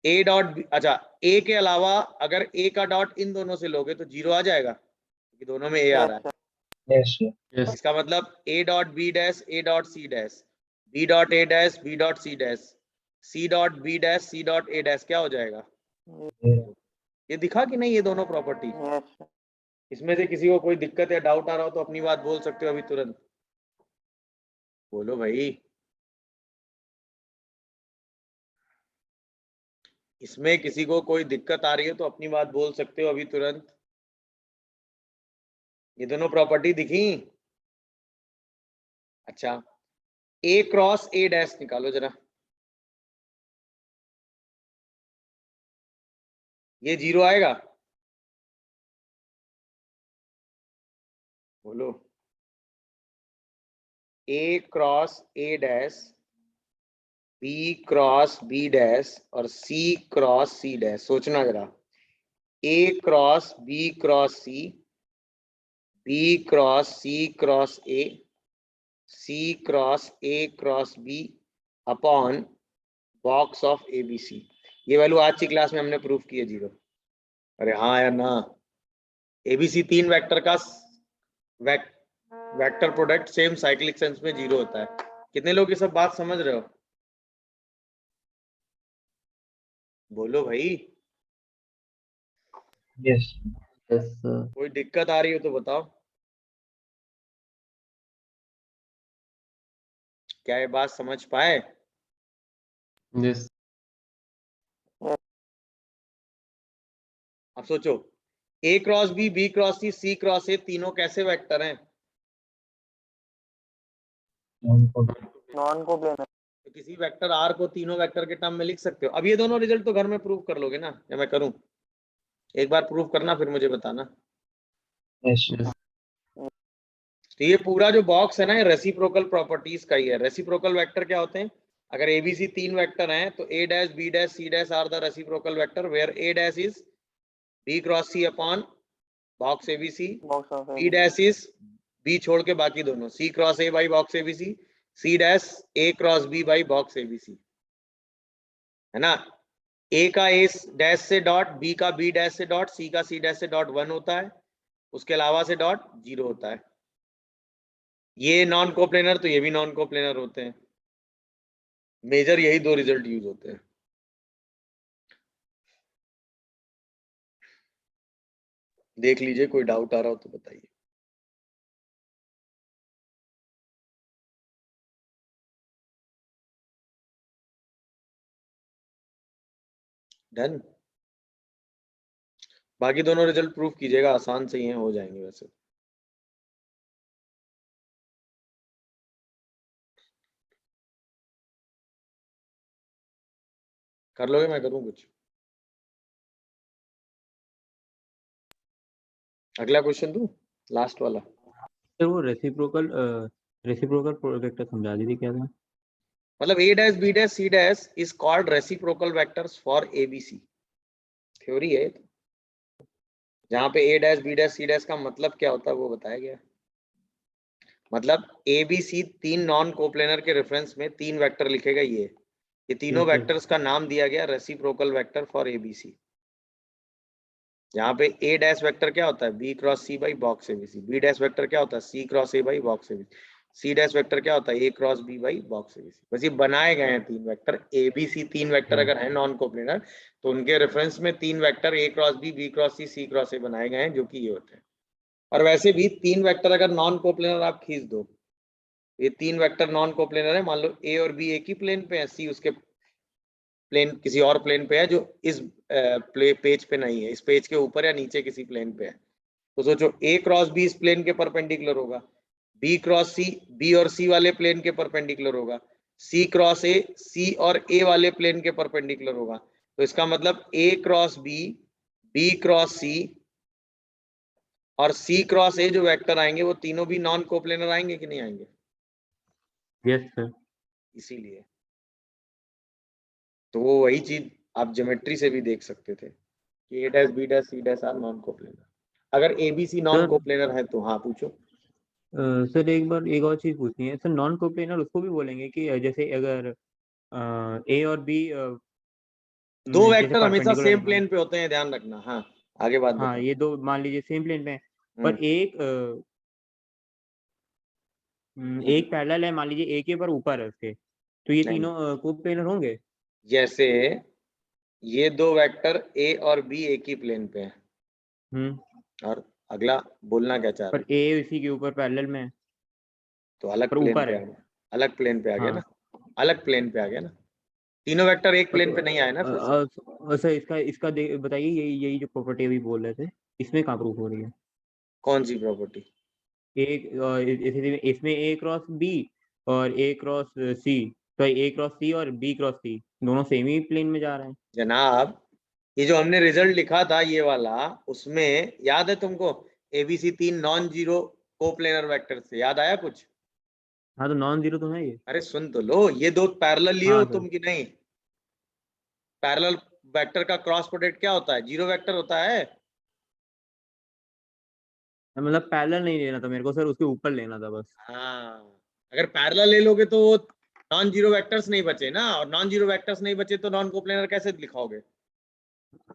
ए डॉट, अच्छा ए के अलावा अगर ए का डॉट इन दोनों से लोगे तो जीरो आ जाएगा क्योंकि दोनों में ए आ रहा है। यस। इसका मतलब A dot B dash A dot C dash, B dot A dash B dot C dash, C dot B dash C dot A dash क्या हो जाएगा? ये दिखा कि नहीं ये दोनों प्रॉपर्टी? इसमें से किसी को कोई दिक्कत या डाउट आ रहा हो तो अपनी बात बोल सकते हो अभी तुरंत, बोलो भाई। इसमें किसी को कोई दिक्कत आ रही है तो अपनी बात बोल सकते हो अभी तुरंत। ये दोनों प्रॉपर्टी दिखी? अच्छा ए क्रॉस ए डैश निकालो जरा, ये जीरो आएगा? बोलो। A cross A dash, B cross B dash और सी क्रॉस सी डैश, सोचना जरा। A cross B cross C, B cross C cross A, C cross A cross B upon box of ABC. ये value आज की class में हमने proof की है जीरो। अरे हाँ यार ना, एबीसी तीन वेक्टर का vector product same cyclic sense में जीरो होता है। कितने लोग ये सब बात समझ रहे हो, बोलो भाई। यस। Yes sir. कोई दिक्कत आ रही हो तो बताओ। क्या ये बात समझ पाए? यस। अब सोचो A cross B cross C cross A तीनों कैसे वेक्टर हैं? Non coplanar. तो किसी वेक्टर आर को तीनों वेक्टर के टर्म में लिख सकते हो। अब ये दोनों रिजल्ट तो घर में प्रूव कर लोगे ना, या मैं करूं? एक बार प्रूव करना फिर मुझे बताना। यस। तो ये पूरा जो बॉक्स है ना ये रेसिप्रोकल प्रॉपर्टीज का ही है। रेसिप्रोकल वेक्टर क्या होते हैं? अगर एबीसी तीन वेक्टर हैं तो A dash B dash C dash are the reciprocal vector where A dash is B cross C upon box ABC, box of B dash is B छोड़ के बाकी दोनों, C cross A by box ABC, C dash A cross B by box ABC, है ना। A का A dash से dot, B का B dash से डॉट, सी का सी डैश से डॉट 1 होता है, उसके अलावा से डॉट 0 होता है। ये नॉन कोप्लेनर तो ये भी नॉन कोप्लेनर होते हैं। मेजर यही दो रिजल्ट यूज होते हैं। देख लीजिए, कोई डाउट आ रहा हो तो बताइए। डन। बाकी दोनों रिजल्ट प्रूफ कीजिएगा, आसान से ही हैं, हो जाएंगे वैसे। कर लोगे, मैं करूं कुछ? अगला क्वेश्चन दूं, लास्ट वाला। सर वो रेसिप्रोकल वेक्टर समझा दीजिए क्या था। मतलब A dash B dash C dash is called reciprocal vectors for ABC. Theory है जहां पे A dash B dash C dash का मतलब क्या होता है वो बताया गया। मतलब ए बी सी तीन नॉन कोप्लेनर के रेफरेंस में तीन वेक्टर लिखेगा। ये तीनों Yes, sir. वेक्टर्स का नाम दिया गया रेसिप्रोकल वेक्टर फॉर एबीसी। जहाँ पे ए डैश वेक्टर क्या होता है, B cross C by box ABC. B dash vector क्या होता है, C cross A by box ABC. C dash vector क्या होता है, A cross B by box ABC. बस ये बनाए गए हैं तीन वेक्टर। ए बी सी तीन वेक्टर अगर है नॉन कोप्लेनर तो उनके रेफरेंस में तीन vector A cross B cross C cross A बनाए गए हैं, जो कि ये होते हैं। और वैसे भी तीन वेक्टर अगर नॉन कोप्लेनर आप खींच दो, ये तीन वेक्टर नॉन कोप्लेनर है, मान लो ए और बी एक ही प्लेन पे है, सी उसके प्लेन किसी और प्लेन पे है जो इस पेज पे नहीं है, इस पेज के ऊपर या नीचे किसी प्लेन पे है। तो सोचो ए क्रॉस बी इस प्लेन के परपेंडिकुलर होगा, बी क्रॉस सी बी और सी वाले प्लेन के परपेंडिकुलर होगा, सी क्रॉस ए सी और ए वाले प्लेन के परपेंडिकुलर होगा। तो इसका मतलब ए क्रॉस बी क्रॉस सी और सी क्रॉस ए जो वेक्टर आएंगे वो तीनों भी नॉन कोप्लेनर आएंगे कि नहीं आएंगे? Yes sir. इसीलिए तो वो वही चीज आप ज्योमेट्री से भी देख सकते थे कि A dash B dash C dash are non coplanar. अगर A B C non coplanar है तो हाँ पूछो। सर एक बार एक और चीज पूछनी है सर, नॉन कोप्लेनर उसको भी बोलेंगे कि जैसे अगर ए और बी दो जैसे वेक्टर हमेशा परपेंडिकुलर सेम है। प्लेन पे होते हैं, ध्यान रखना। हाँ आगे बात हाँ बताओ। ये दो मान लीजिए सेम प्लेन पे हैं, पर एक पैरेलल है मान लीजिए ए के ऊपर है उसके, तो ये नहीं, तीनों कोप्लेनर होंगे। जैसे ये दो वेक्टर ए और बी एक ही प्लेन पे हैं और अगला बोलना क्या चाह रहे पर हो, ए इसी के ऊपर पैरेलल में है, तो अलग पर प्लेन ऊपर पे आ है। गया, अलग प्लेन पे आ गया हाँ ना, अलग प्लेन पे आ गया ना। तीनों वेक्टर एक प्लेन पे नहीं आए ना फिर से। सर इसका इसका बताइए, यही जो प्रॉपर्टी अभी बोल रहे थे इसमें कहाँ प्रूफ हो रही है? कौन सी प्रॉपर्टी? एक इसमें ए क्रॉस बी और ए क्रॉस सी, तो ए क्रॉस सी और बी क्रॉस सी दोनों सेम ही प्लेन में जा रहे हैं। जनाब ये जो हमने रिजल्ट लिखा था ये वाला, उसमें याद है तुमको एबीसी तीन नॉन जीरो कोप्लेनर वेक्टर से, याद आया कुछ? हाँ तो नॉन जीरो तो है ये। अरे सुन तो लो, ये दो पैरेलल लिए हो हाँ सर। तुम कि नहीं? पैरेलल वेक्टर का क्रॉस प्रोडक्ट क्या होता है, जीरो वेक्टर होता है। मतलब पैरेलल नहीं लेना था मेरे को सर, उसके ऊपर लेना था बस। हाँ, अगर पैरेलल ले लोगे तो वो नॉन जीरो वेक्टर्स नहीं बचे ना, और नॉन जीरो वेक्टर्स नहीं बचे तो नॉन कोप्लेनर कैसे लिखाओगे?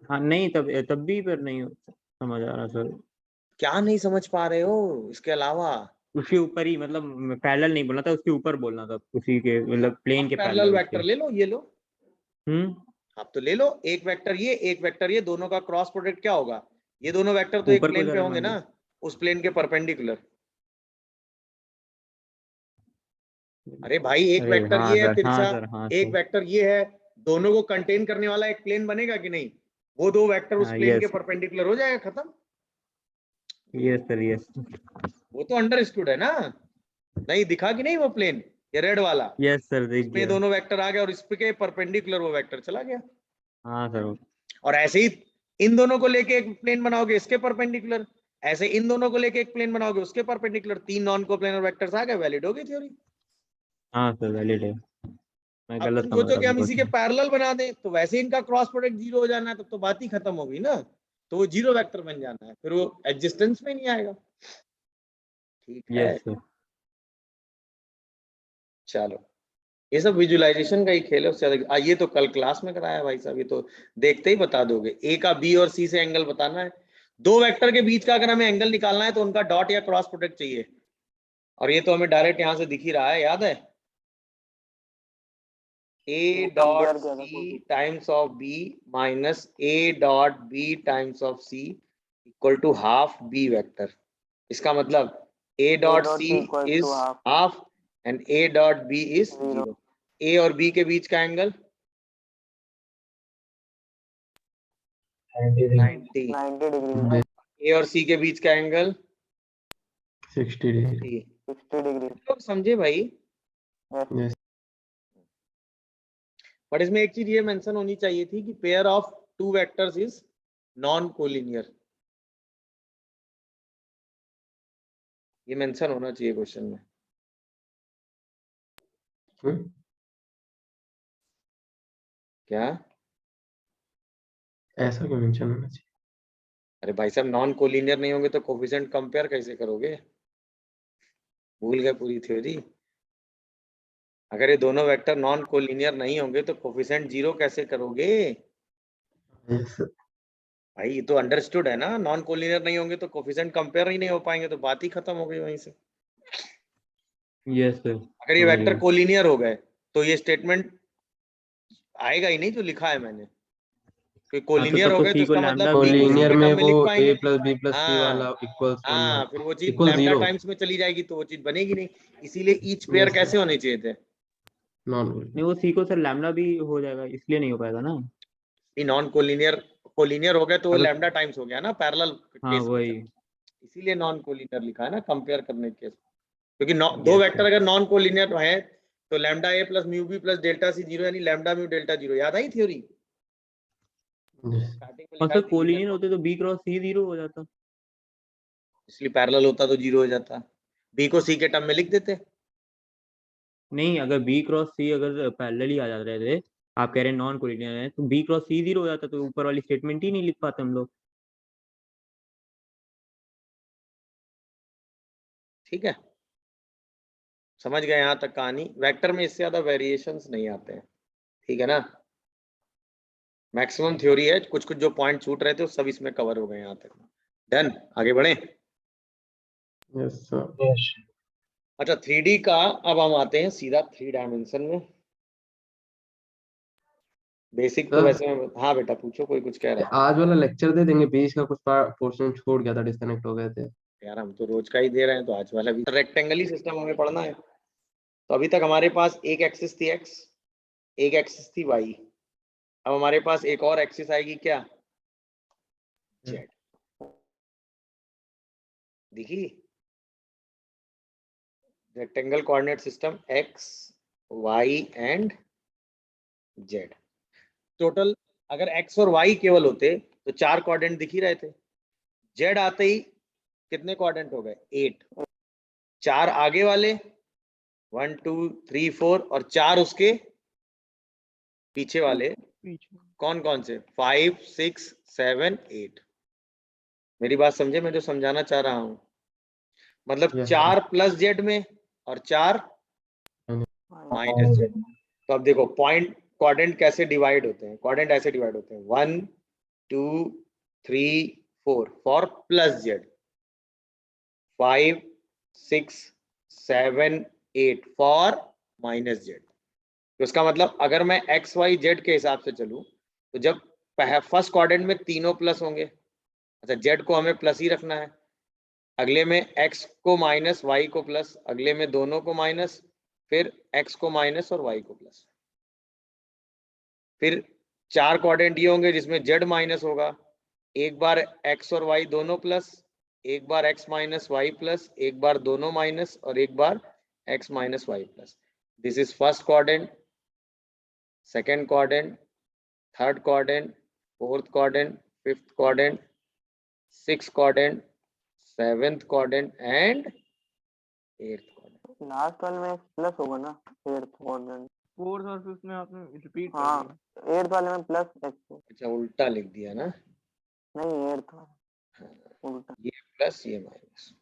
हाँ नहीं, तब भी पर नहीं समझ आ रहा सर। क्या नहीं समझ पा रहे हो इसके अलावा? उसके ऊपर ही, मतलब पैरेलल नहीं बोलना था, उसके ऊपर बोलना था, उसी के मतलब प्लेन अब के पैरेलल पैरेलल वेक्टर उसके। ले लो, ये लो। हम्म। आप तो ले लो, एक वेक्टर ये एक वेक्टर ये, दोनों का क्रॉस प्रोडक्ट क्या होगा? ये दोनों वेक्टर तो एक ऊपर को प्लेन जा पे रहा है होंगे मान ना, लीजिए। उस प्लेन के परपेंडिकुलर। अरे भाई एक अरे वेक्टर हाँ ये है सर, हाँ तिरछा, सर, हाँ एक सर। वेक्टर ये है, दोनों को कंटेन करने वाला एक प्लेन बनेगा कि नहीं? वो दो वेक्टर उस हाँ प्लेन के यस। परपेंडिकुलर हो जाएगा, खत्म। Yes sir, yes. वो तो अंडरस्टूड है ना? नहीं दिखा कि नहीं वो प्लेन, ये रेड वाला, यस सर, दिख इसमें गया। दोनों वेक्टर आ गया और इसके परपेंडिकुलर वो वेक्टर चला गया। हाँ सर। और ऐसे ही इन दोनों को लेके एक प्लेन बनाओगे इसके परपेंडिकुलर, ऐसे इन दोनों को लेके एक प्लेन बनाओगे उसके परपेंडिकुलर, तीन नॉन कोप्लेनर वेक्टर्स आ गए, वैलिड हो गई थ्योरी। हाँ सर, वैलिड है। मैं अब गलत तुम समझ सोचो रहा कि था हम इसी के क्वेश्चन। पैरेलल बना दें तो वैसे इनका क्रॉस प्रोडक्ट जीरो हो जाना है, तब तो बात ही खत्म होगी ना। तो वो जीरो वेक्टर बन जाना है, फिर वो एग्जिस्टेंस में नहीं आएगा। ठीक है, यस सर। चलो ये सब विजुअलाइजेशन का ही खेल है, उससे ज्यादा ये तो कल क्लास में कराया भाई साहब, ये तो देखते ही बता दोगे। ए का बी और सी से एंगल बताना है, दो वेक्टर के बीच का अगर हमें एंगल निकालना है तो उनका डॉट या क्रॉस प्रोडक्ट चाहिए, और ये तो हमें डायरेक्ट यहां से दिख ही रहा है, याद है, A dot C times of B minus A dot B times of C equal to half B vector. इसका मतलब A dot C is half and A dot B is zero. A और बी के बीच का angle 90, 90 degree, ए और सी के बीच का angle 60 degree. 60 degree. लोग समझे भाई? यस बट इसमें एक चीज ये मेंशन होनी चाहिए थी कि pair of two vectors is non collinear, ये मेंशन होना चाहिए क्वेश्चन में। क्या ऐसा क्यों मेंशन होना चाहिए? अरे भाई साहब, नॉन कोलिनियर नहीं होंगे तो कोफिशिएंट कंपेयर कैसे करोगे? भूल गए पूरी थ्योरी? अगर ये दोनों वेक्टर नॉन कोलिनियर नहीं होंगे तो कोफिशिएंट जीरो कैसे करोगे? Yes sir. भाई ये तो अंडरस्टूड है ना, नॉन कोलिनियर नहीं होंगे तो कोफिशिएंट कंपेयर ही नहीं हो पाएंगे, तो बात ही खत्म हो गई वहीं से। Yes sir. अगर ये वेक्टर कोलिनियर हो गए तो ये स्टेटमेंट आएगा ही नहीं जो लिखा है मैंने, कोई कोलिनियर हो गए तो इसका मतलब बी को सी कोलिनियर के में टर्म में वो लिख ए पाएंगे। प्लस बी प्लस सी वाला हाँ इक्वल्स हाँ, फिर वो चीज इक्वल लैम्डा जीरो। टाइम्स में चली जाएगी तो वो चीज बनेगी नहीं, इसीलिए ईच पेयर कैसे होने चाहिए थे? नॉन नहीं वो सी को सर लैम्डा भी हो जाएगा, इसलिए नहीं हो पाएगा ना। नॉन कोलिनियर, कोलिनियर हो गए तो वो मतलब लैम्डा टाइम्स हो गया ना, पैरेलल हाँ केस में वही। चल, इसीलिए नॉन कोलिनियर लिखा है ना कंपेयर करने के केस, क्योंकि दो वेक्टर अगर नॉन कोलिनियर है तो lambda A plus mu B plus delta C zero, यानी लैम्डा म्यू डेल्टा जीरो। याद आई थ्योरी? स्टार्टिंग में और लिखा सर है कोलिनियर होते तो बी क्रॉस सी जीरो हो जाता। इसलिए पैरेलल होता तो जीरो हो जाता, बी को सी के टर्म में लिख देते। नहीं अगर बी क्रॉस सी अगर पैरेलल ही आ जा रहे थे, आप कह रहे हैं नॉन कोलिनियर है, तो बी क्रॉस सी जीरो हो जाता, तो ऊपर वाली स्टेटमेंट ही नहीं लिख पाते हम लोग। ठीक है, समझ गए यहाँ तक कहानी? वेक्टर में इससे ज्यादा वेरिएशंस नहीं आते हैं, ठीक है ना? मैक्सिमम थ्योरी है, कुछ कुछ जो पॉइंट छूट रहे थे वो सब इसमें कवर हो गए यहाँ तक। डन, आगे बढ़े। Yes sir. अच्छा 3D का अब हम आते हैं सीधा 3 डायमेंशन में। बेसिक तो वैसे हाँ बेटा पूछो, कोई कुछ कह रहा है? आज वाला लेक्चर दे देंगे, बीच का कुछ पोर्शन छूट गया था, डिस्कनेक्ट हो गए थे यार हम तो रोज का ही दे रहे हैं, तो आज वाला भी रेक्टेंगल ही सिस्टम हमें पढ़ना है। तो अभी तक हमारे पास एक एक्सिस थी x, एक एक्सिस थी y, अब हमारे पास एक और एक्सिस आएगी क्या? z। देखी rectangle coordinate system x y and z। Total अगर x और y केवल होते तो 4 कोऑर्डिनेट दिख ही रहे थे, z आते ही कितने कोऑर्डिनेट हो गए? 8। 4 आगे वाले 1 2 3 4 और 4 उसके पीछे वाले कौन कौन से? 5 6 7 8। मेरी बात समझे मैं जो समझाना चाह रहा हूं? मतलब 4 प्लस जेड में और 4 माइनस जेड। तो अब देखो पॉइंट क्वाड्रेंट कैसे डिवाइड होते हैं, क्वाड्रेंट ऐसे डिवाइड होते हैं 1 2 3 4 for plus Z, 5 6 7 8 for minus Z. तो इसका मतलब अगर मैं एक्स वाई जेड के हिसाब से चलूं तो जब फर्स्ट क्वाड्रेंट में तीनों प्लस होंगे, अच्छा जेड को हमें प्लस ही रखना है, अगले में एक्स को माइनस वाई को प्लस, अगले में दोनों को माइनस, फिर एक्स को माइनस और वाई को प्लस। फिर 4 क्वाड्रेंट ये होंगे जिसमें जेड माइनस होगा, एक बार एक्स और वाई दोनों प्लस, एक बार एक्स माइनस वाई प्लस, एक बार दोनों माइनस और एक बार X minus Y plus. This is first quadrant, second quadrant, third quadrant, fourth quadrant, fifth quadrant, sixth quadrant, seventh quadrant and eighth quadrant. Last वाले में प्लस होगा ना, एट्थ क्वाड्रेंट, फोर्थ और फिफ्थ में आपने रिपीट कर हाँ दिया। एट्थ वाले में प्लस एक्स। अच्छा उल्टा लिख दिया ना, नहीं एट था उल्टा ये प्लस ये माइनस,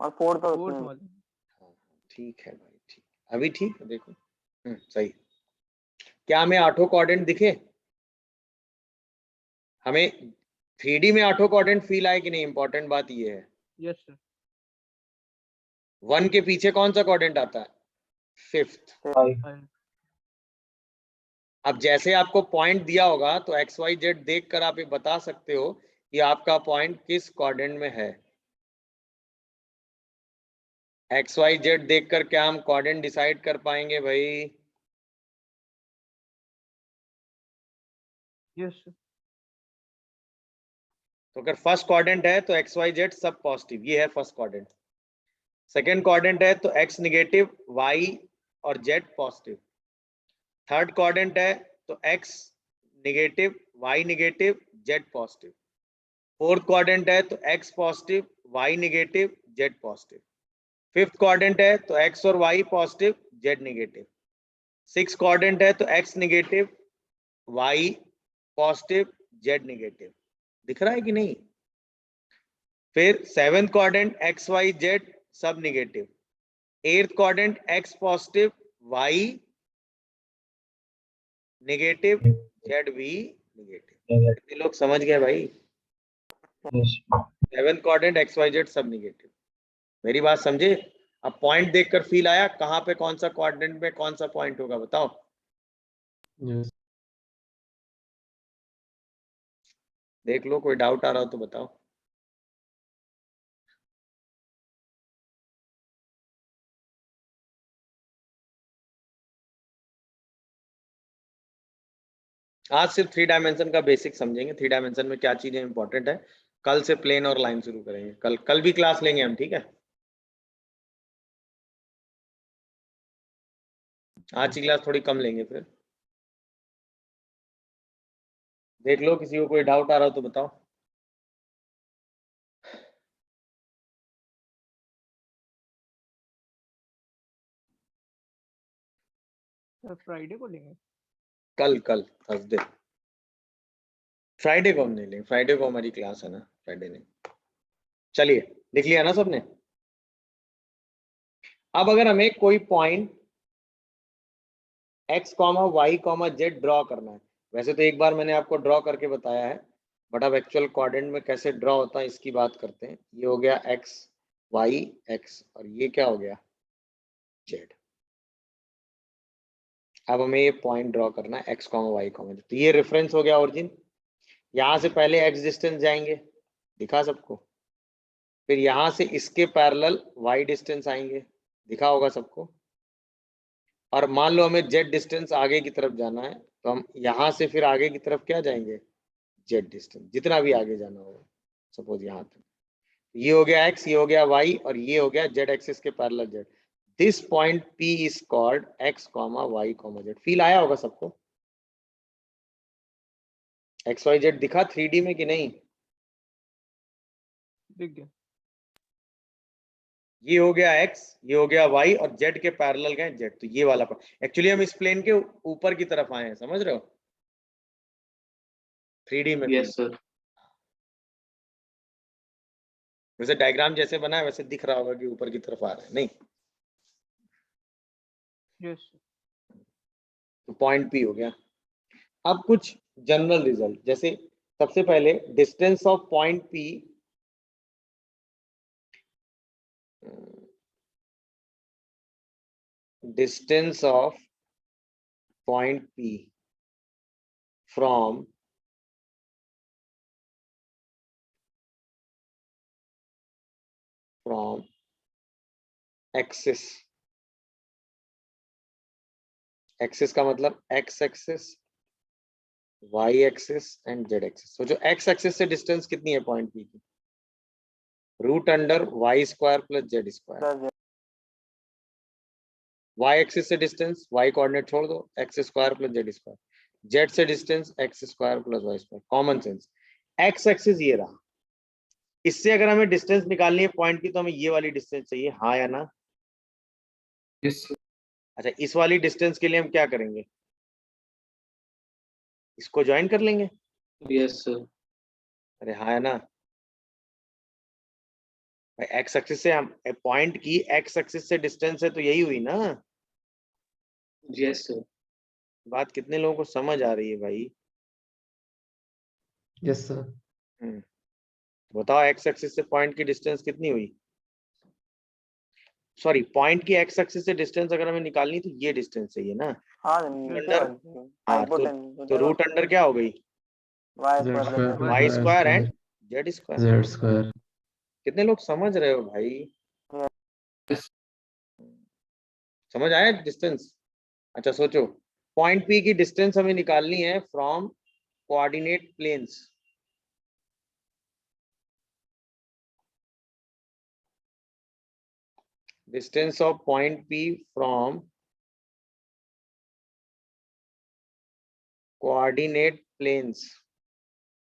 और फोर्थ और फोर्थ उसमें वाला ठीक है भाई, ठीक, अभी ठीक है, देखो सही। क्या हमें आठों क्वाड्रेंट दिखे? हमें 3D में आठों क्वाड्रेंट फील आए कि नहीं? इंपॉर्टेंट बात ये है। यस सर 1 के पीछे कौन सा क्वाड्रेंट आता है? 5th। अब जैसे आपको पॉइंट दिया होगा तो एक्स वाई जेड देखकर आप ये बता सकते हो कि आपका पॉइंट किस क्वाड्रेंट में है। एक्स वाई जेड देखकर क्या हम क्वाड्रेंट डिसाइड कर पाएंगे भाई? यस सर तो अगर फर्स्ट क्वाड्रेंट है तो एक्स वाई जेड सब पॉजिटिव, ये है फर्स्ट क्वाड्रेंट। सेकेंड क्वाड्रेंट है तो एक्स निगेटिव, वाई और जेड पॉजिटिव। थर्ड क्वाड्रेंट है तो X negative, Y negative, Z positive. Fourth quadrant है तो X positive, Y negative, Z positive. Fifth quadrant है तो एक्स और Y positive, Z negative. Six quadrant है तो X negative, Y positive, Z negative. दिख रहा है कि नहीं? फिर seventh quadrant X Y Z सब negative. Eighth quadrant X positive, Y negative, Z भी निगेटिव। कितने लोग समझ गए भाई? Seventh quadrant X Y Z सब निगेटिव। मेरी बात समझे? अब पॉइंट देखकर फील आया कहां पे कौन सा क्वाड्रेंट में कौन सा पॉइंट होगा, बताओ। यस देख लो, कोई डाउट आ रहा हो तो बताओ। आज सिर्फ 3 डायमेंशन का बेसिक समझेंगे। 3 डायमेंशन में क्या चीजें इंपॉर्टेंट है। कल से प्लेन और लाइन शुरू करेंगे। कल भी क्लास लेंगे हम, ठीक है? आज की क्लास थोड़ी कम लेंगे। फिर देख लो, किसी को कोई डाउट आ रहा हो तो बताओ। सर फ्राइडे को लेंगे कल थर्सडे, फ्राइडे को हम नहीं लेंगे। फ्राइडे को हमारी क्लास है ना, फ्राइडे नहीं। चलिए, लिख लिया ना सबने? अब अगर हमें कोई point x comma Y comma Z draw करना है, वैसे तो एक बार मैंने आपको ड्रॉ करके बताया है, बट अब एक्चुअल कोऑर्डिनेट में कैसे ड्रॉ होता है इसकी बात करते हैं। ये हो गया x y x और ये क्या हो गया z। अब हमें ये पॉइंट ड्रॉ करना है x comma Y comma Z. तो ये रेफरेंस हो गया ओरिजिन। यहाँ से पहले x डिस्टेंस जाएंगे, दिखा सबको। फिर यहाँ से इसके पैरेलल y डिस्टेंस आएंगे, दिखा होगा सबको। और मान लो हमें z डिस्टेंस आगे की तरफ जाना है, तो हम यहाँ से फिर आगे की तरफ क्या जाएंगे, z डिस्टेंस, जितना भी आगे जाना होगा। सपोज यहाँ तक ये हो गया x, ये हो गया y और ये हो गया z एक्सिस के parallel z। This point P is called x comma y comma z। Feel आया होगा सबको? x y z दिखा 3D में कि नहीं? दिख गया ये हो गया x, ये हो गया y और z के पैरेलल गए z। तो ये वाला एक्चुअली हम इस प्लेन के ऊपर की तरफ आए हैं, समझ रहे हो? 3D में। यस सर वैसे डायग्राम जैसे बना है वैसे दिख रहा होगा कि ऊपर की तरफ आ रहा है, नहीं? यस तो पॉइंट P हो गया। अब कुछ जनरल रिजल्ट, जैसे सबसे पहले distance of point P distance of point P from axis। Axis का मतलब x axis, y axis and z axis. तो जो x एक्सिस से डिस्टेंस कितनी है पॉइंट P की? Root under y square plus z square. y axis से distance, y coordinate छोड़ दो, x square plus z square. z से distance x square plus y square. Common sense. x axis ये रहा, इससे अगर हमें डिस्टेंस निकालनी है पॉइंट की तो हमें ये वाली डिस्टेंस चाहिए, हाँ या ना? यस अच्छा, इस वाली डिस्टेंस के लिए हम क्या करेंगे, इसको ज्वाइन कर लेंगे। यस सर अरे हाँ है ना भाई, एक्स एक्सिस से हम पॉइंट की एक्स एक्सिस से डिस्टेंस है तो यही हुई ना। Yes sir. बात कितने लोगों को समझ आ रही है भाई? Yes sir. बताओ एक्स एक्सिस से पॉइंट की डिस्टेंस कितनी हुई? सॉरी, पॉइंट की एक्स एक्सिस से डिस्टेंस अगर हमें निकालनी तो ये डिस्टेंस चाहिए ना। हाँ अंडर हाँ हाइपोटेन्यूज तो रूट अंडर क्या हो गई? y Z square square plus Y square and Z square. Z square. कितने लोग समझ रहे हो भाई? समझ आया डिस्टेंस? अच्छा सोचो, पॉइंट पी की डिस्टेंस हमें निकालनी है from coordinate planes. Distance of point P from coordinate planes.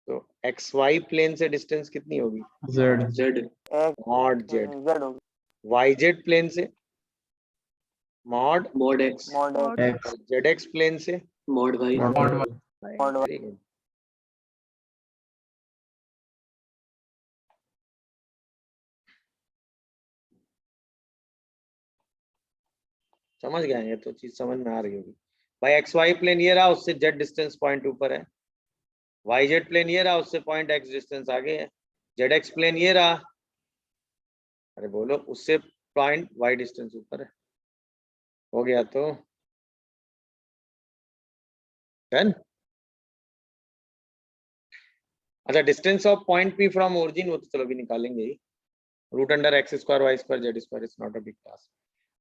तो एक्स वाई प्लेन से डिस्टेंस कितनी होगी? Z Z x mod Z. z होगी वाई जेड प्लेन से mod mod X mod Mod x Z x plane से mod Y mod y very good. समझ गए? ये तो चीज समझ में आ रही होगी भाई। एक्स वाई प्लेन ये रहा, उससे जेड डिस्टेंस पॉइंट ऊपर है। वाई जेड प्लेन ये रहा, उससे पॉइंट एक्स डिस्टेंस आगे है। जेड एक्स प्लेन ये रहा, अरे बोलो, उससे पॉइंट वाई डिस्टेंस ऊपर है। हो गया तो डन। अच्छा, distance of point P from origin वो तो चलो भी निकालेंगे ही। Root under X square Y square Z square is not a big task.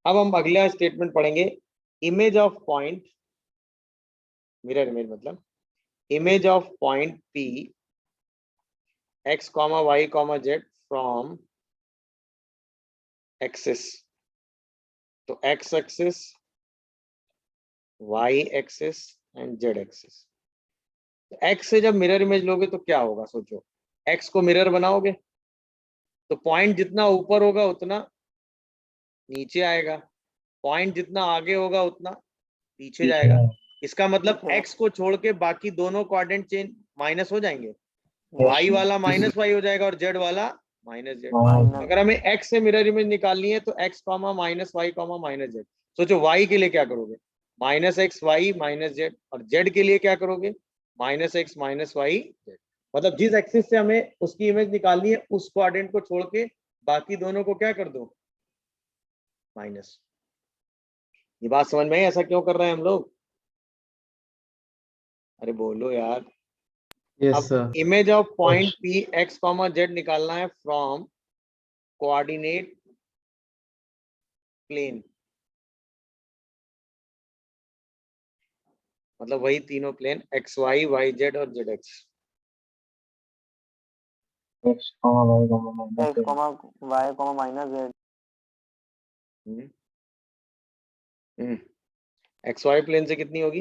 अब हम अगला स्टेटमेंट पढ़ेंगे, image of point, mirror image मतलब image of point P x comma Y comma Z from axis. तो X axis, Y axis and Z axis. X से जब mirror image लोगे तो क्या होगा? सोचो, एक्स को मिरर बनाओगे तो पॉइंट जितना ऊपर होगा उतना नीचे आएगा, पॉइंट जितना आगे होगा उतना पीछे जाएगा। इसका मतलब एक्स को छोड़ के बाकी दोनों कोऑर्डिनेट चेंज माइनस हो जाएंगे। वाई वाला माइनस वाई हो जाएगा और जेड वाला माइनस जेड। अगर हमें एक्स से मिरर इमेज निकालनी है तो x comma minus y comma minus z. सोचो वाई के लिए क्या करोगे? Minus x y minus z. और जेड के लिए क्या करोगे? Minus x minus y z. मतलब जिस एक्सिस से हमें उसकी इमेज निकालनी है उस कोऑर्डिनेट को छोड़ के बाकी दोनों को क्या कर दो? माइनस। ये बात समझ में आई? ऐसा क्यों कर रहे हैं हम लोग? अरे बोलो यार। यस अब sir. Image of point P x comma Z निकालना है फ्रॉम कोऑर्डिनेट प्लेन। मतलब वही तीनों plane X Y Y Z और Z X. x y minus z X Y plane से कितनी होगी?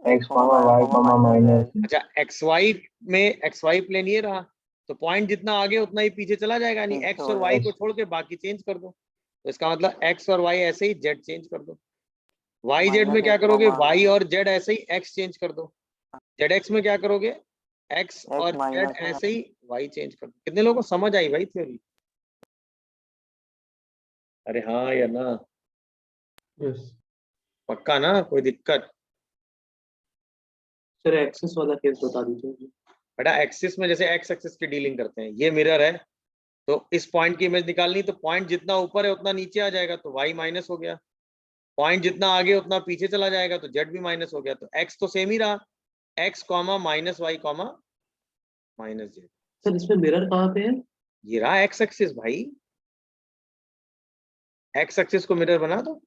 x y माइनस अच्छा, एक्स वाई में एक्स वाई प्लेन ये रहा, तो पॉइंट जितना आगे उतना ही पीछे चला जाएगा। नहीं, पीछे एक्स हो और वाई को छोड़ के बाकी चेंज कर दो। तो इसका मतलब एक्स और वाई ऐसे ही जेड चेंज कर दो। वाई जेड में क्या करोगे? वाई और जेड ऐसे ही एक्स चेंज कर दो। जेड एक्स में क्या करोगे? एक्स और जेड माइनस ऐसे ही वाई चेंज कर दो। कितने लोगों को समझ आई भाई थ्योरी? अरे हाँ या ना? यस पक्का ना? कोई दिक्कत? सर। एक्सेस वाला केस बता दीजिए। बेटा एक्सिस में जैसे एक्स एक्सिस की डीलिंग करते हैं, ये मिरर है तो इस पॉइंट की इमेज निकालनी, तो पॉइंट जितना ऊपर है उतना नीचे आ जाएगा तो वाई माइनस हो गया। पॉइंट जितना आगे उतना पीछे चला जाएगा तो जेड भी माइनस हो गया। तो एक्स तो सेम ही रहा, x comma minus y comma minus z. Sir इसमें मिरर कहाँ पे है? ये रहा एक्स एक्सिस भाई। एक्स एक्सिस को मिरर बना दो,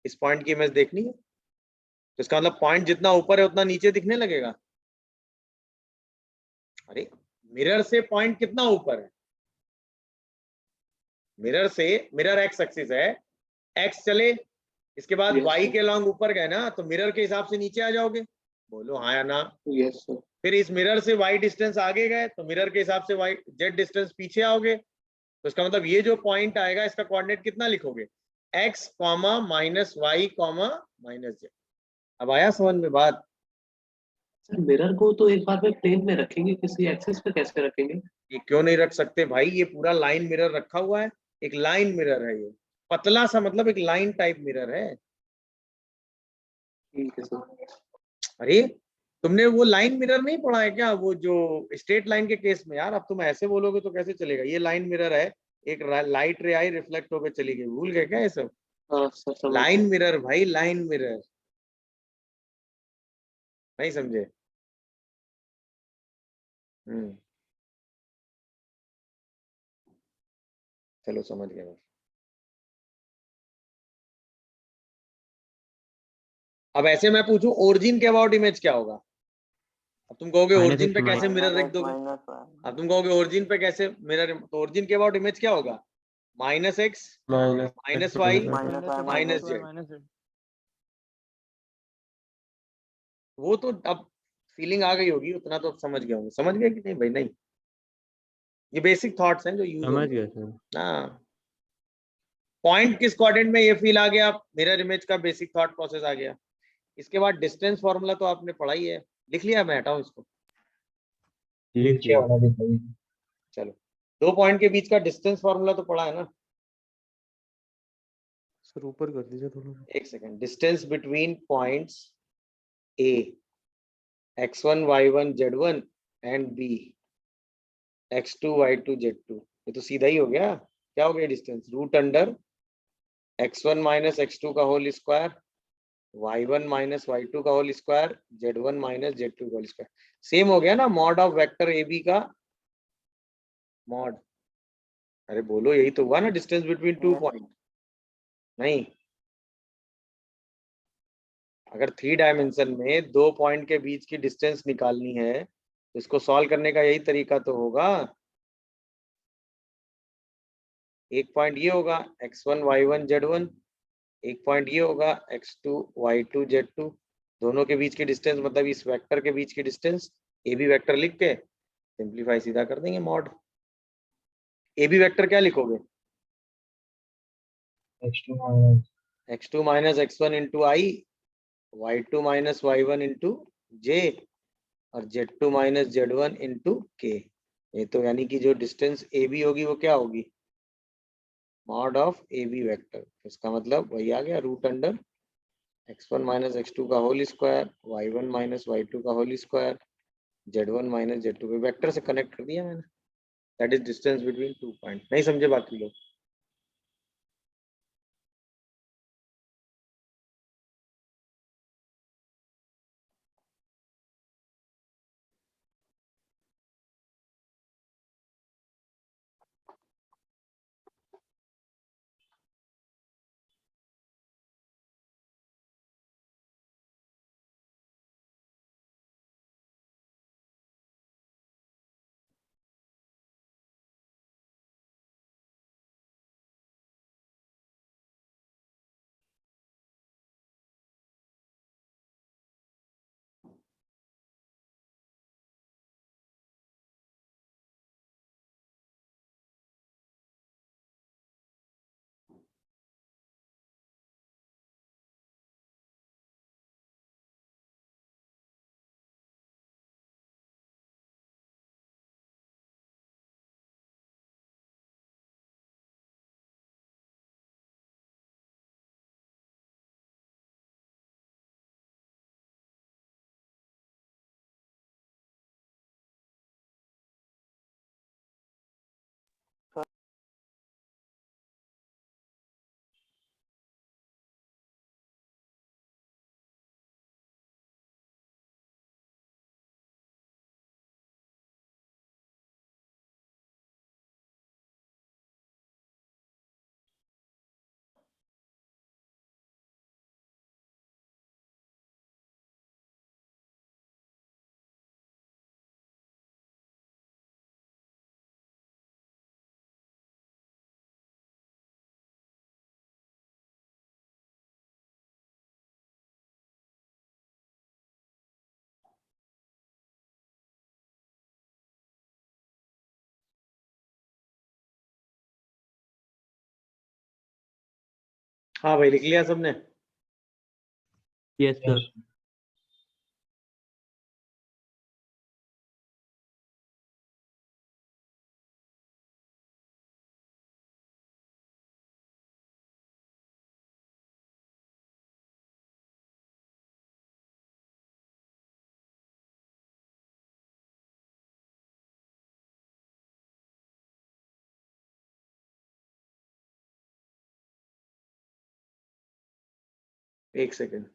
इस पॉइंट की इमेज देखनी है तो इसका मतलब पॉइंट जितना ऊपर है उतना नीचे दिखने लगेगा। अरे मिरर से पॉइंट कितना ऊपर है? मिरर से, मिरर एक्स एक्सिस है, एक्स चले इसके बाद Yes, वाई sir. के लॉन्ग ऊपर गए ना, तो मिरर के हिसाब से नीचे आ जाओगे। बोलो हाँ या ना? Yes sir. फिर इस मिरर से वाई डिस्टेंस आगे गए तो मिरर के हिसाब से वाई जेड डिस्टेंस पीछे आओगे। तो इसका मतलब ये जो पॉइंट आएगा इसका कोऑर्डिनेट कितना लिखोगे? X comma minus y comma minus z. अब आया समझ में बात? सर मिरर को तो एक बार में प्लेन में रखेंगे, किसी एक्सिस पे कैसे रखेंगे? ये क्यों नहीं रख सकते भाई, ये पूरा लाइन मिरर रखा हुआ है, एक लाइन मिरर है ये, पतला सा, मतलब एक लाइन टाइप मिरर है। ठीक है सर। अरे तुमने वो लाइन मिरर नहीं पढ़ा है क्या, वो जो स्ट्रेट लाइन के केस में? यार अब तुम ऐसे बोलोगे तो कैसे चलेगा, ये लाइन मिरर है, एक लाइट रे आई रिफ्लेक्ट होकर चली गई, भूल गए क्या ये सब? हाँ सर समझ लाइन गया। मिरर भाई, लाइन मिरर, नहीं समझे? हम्म, चलो समझ गए। अब ऐसे मैं पूछूं ओरिजिन के अबाउट इमेज क्या होगा? अब तुम कहोगे माइनस ओरिजिन एक्स पे कैसे मिरर रख -x दोगे? -y अब तुम कहोगे ओरिजिन पे कैसे मिरर, तो ओरिजिन के अबाउट इमेज क्या होगा? Minus x minus minus y -y minus -z z. Minus z. वो तो अब फीलिंग आ गई होगी, उतना तो समझ गए होंगे, समझ गए कि नहीं भाई? नहीं, ये बेसिक थॉट्स हैं जो यूज समझ होंगे। गया सर। हाँ, पॉइंट किस क्वाड्रेंट में, ये फील आ गया, मिरर इमेज का बेसिक थॉट प्रोसेस आ गया। इसके बाद डिस्टेंस फॉर्मूला तो आपने पढ़ा ही है, लिख लिया? मैं हटाऊं इसको? लिख नीचे लिया। वाला दिखाइए। चलो, दो पॉइंट के बीच का डिस्टेंस फॉर्मूला तो पढ़ा है ना? सर ऊपर कर दीजिए थोड़ा। एक second, distance between points A x1 y1 z1 and b x2 y2 z2, ये तो सीधा ही हो गया। क्या हो गया distance? Root under x1 minus x2 का whole square, y1 minus y2 का whole square, z1 minus z2 का होल स्क्वायर। सेम हो गया ना mod of vector A B का मॉड? अरे बोलो, यही तो हुआ ना distance between two Yes. Point? नहीं, अगर 3 डायमेंशन में दो पॉइंट के बीच की डिस्टेंस निकालनी है तो इसको सॉल्व करने का यही तरीका तो होगा। एक पॉइंट ये होगा x1 y1 z1, एक पॉइंट ये होगा x2 y2 z2, दोनों के बीच की डिस्टेंस मतलब इस वेक्टर के बीच की डिस्टेंस ए बी वेक्टर लिख के सिंप्लीफाई सीधा कर देंगे मॉड। ए बी वेक्टर क्या लिखोगे? x2 - x2 minus x1 into I, y2 minus y1 into J, और z2 माइनस z1 इंटू के। ये तो यानी कि जो डिस्टेंस ए बी होगी वो क्या होगी? Mod of A B vector. इसका मतलब वही आ गया, root under x1 minus x2 का whole square, y1 minus y2 का whole square, z1 minus z2 को वेक्टर से कनेक्ट कर दिया मैंने। That is distance between two point. नहीं समझे बाकी लोग? हाँ भाई, लिख लिया सबने? Yes sir. Yes. एक सेकेंड,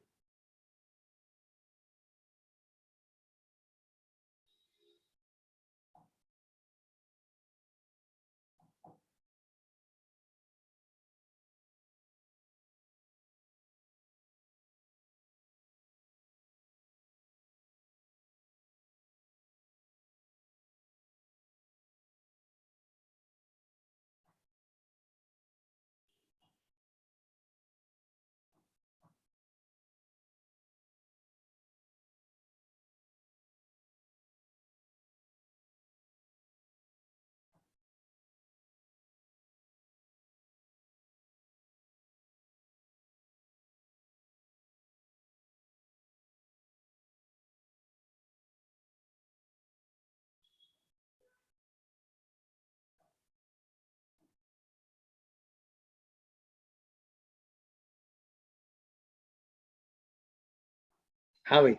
हाँ भाई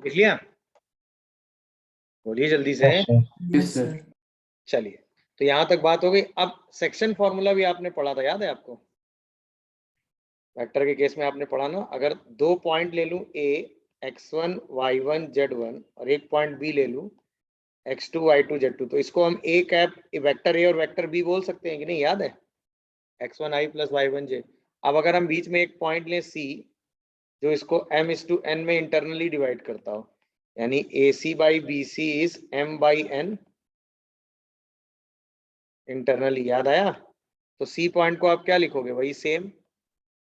लिख लिया, बोलिए जल्दी से। Yes, sir. Yes sir. चलिए, तो यहां तक बात हो गई। अब सेक्शन फॉर्मूला भी आपने पढ़ा था, याद है आपको? वेक्टर के केस में आपने पढ़ा ना, अगर दो पॉइंट ले लूं a x1 y1 z1 और एक पॉइंट b ले लूं x2 y2 z2, तो इसको हम a कैप वेक्टर a और वेक्टर b बोल सकते हैं कि नहीं, याद है? x1 i plus y1 j। अब अगर हम बीच में एक पॉइंट लें c, जो इसको m/n में इंटरनली डिवाइड करता हो, यानी ac by bc is m by n internally, याद आया? तो c पॉइंट को आप क्या लिखोगे, वही same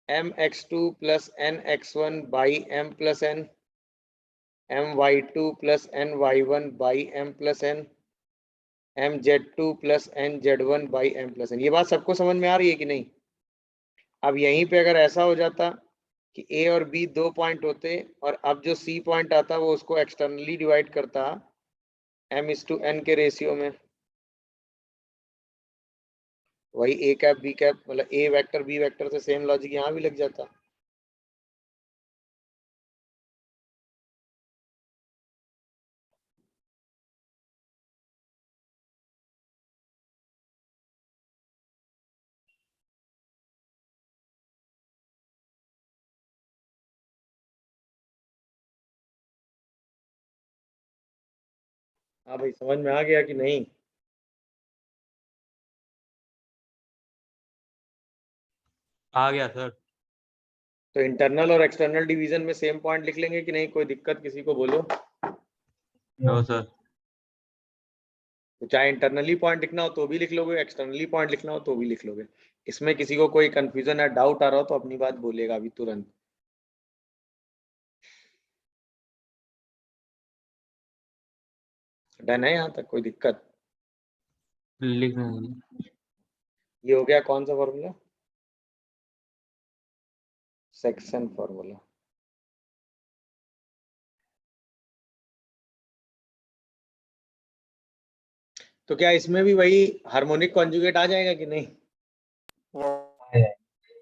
mx2 plus nx1 by m plus n, my2 plus ny1 by m plus n, mz2 plus nz1 by m plus n। ये बात सबको समझ में आ रही है कि नहीं? अब यहीं पे अगर ऐसा हो जाता कि a और b दो पॉइंट होते और अब जो c पॉइंट आता वो उसको एक्सटर्नली डिवाइड करता m/n के रेशियो में, वही a कैप b कैप, मतलब a वेक्टर b वेक्टर से सेम लॉजिक यहाँ भी लग जाता। हाँ भाई, समझ में आ गया कि नहीं? आ गया सर। तो इंटरनल और एक्सटर्नल डिवीजन में सेम पॉइंट लिख लेंगे कि नहीं? कोई दिक्कत किसी को बोलो। No sir. तो चाहे इंटरनली पॉइंट लिखना हो तो भी लिख लोगे, एक्सटर्नली पॉइंट लिखना हो तो भी लिख लोगे। इसमें किसी को कोई कंफ्यूजन या डाउट आ रहा हो तो अपनी बात बोलेगा अभी तुरंत। डन है यहाँ तक? कोई दिक्कत? लिख ये हो गया कौन सा फॉर्मूला? Section formula. तो क्या इसमें भी वही हार्मोनिक कॉन्जुगेट आ जाएगा कि नहीं?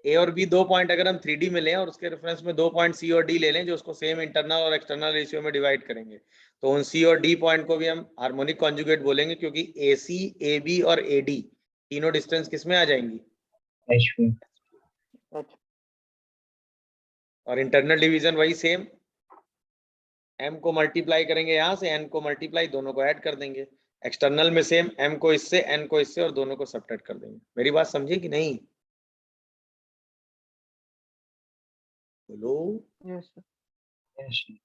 ए और बी दो पॉइंट अगर हम 3D में लें और उसके रेफरेंस में दो पॉइंट सी और डी ले लें जो उसको सेम इंटरनल और एक्सटर्नल रेशियो में डिवाइड करेंगे, तो उन सी और डी पॉइंट को भी हम हार्मोनिक कॉन्जुगेट बोलेंगे, क्योंकि ए सी, ए बी और ए डी तीनों डिस्टेंस किस में आ जाएंगी? Yes, sir. और इंटरनल डिवीजन वही सेम, m को मल्टीप्लाई करेंगे यहाँ से, n को मल्टीप्लाई, दोनों को ऐड कर देंगे। एक्सटर्नल में सेम, m को इससे, n को इससे, और दोनों को सब्ट्रैक्ट कर देंगे। मेरी बात समझे कि नहीं? बोलो। Yes, sir. Yes, sir.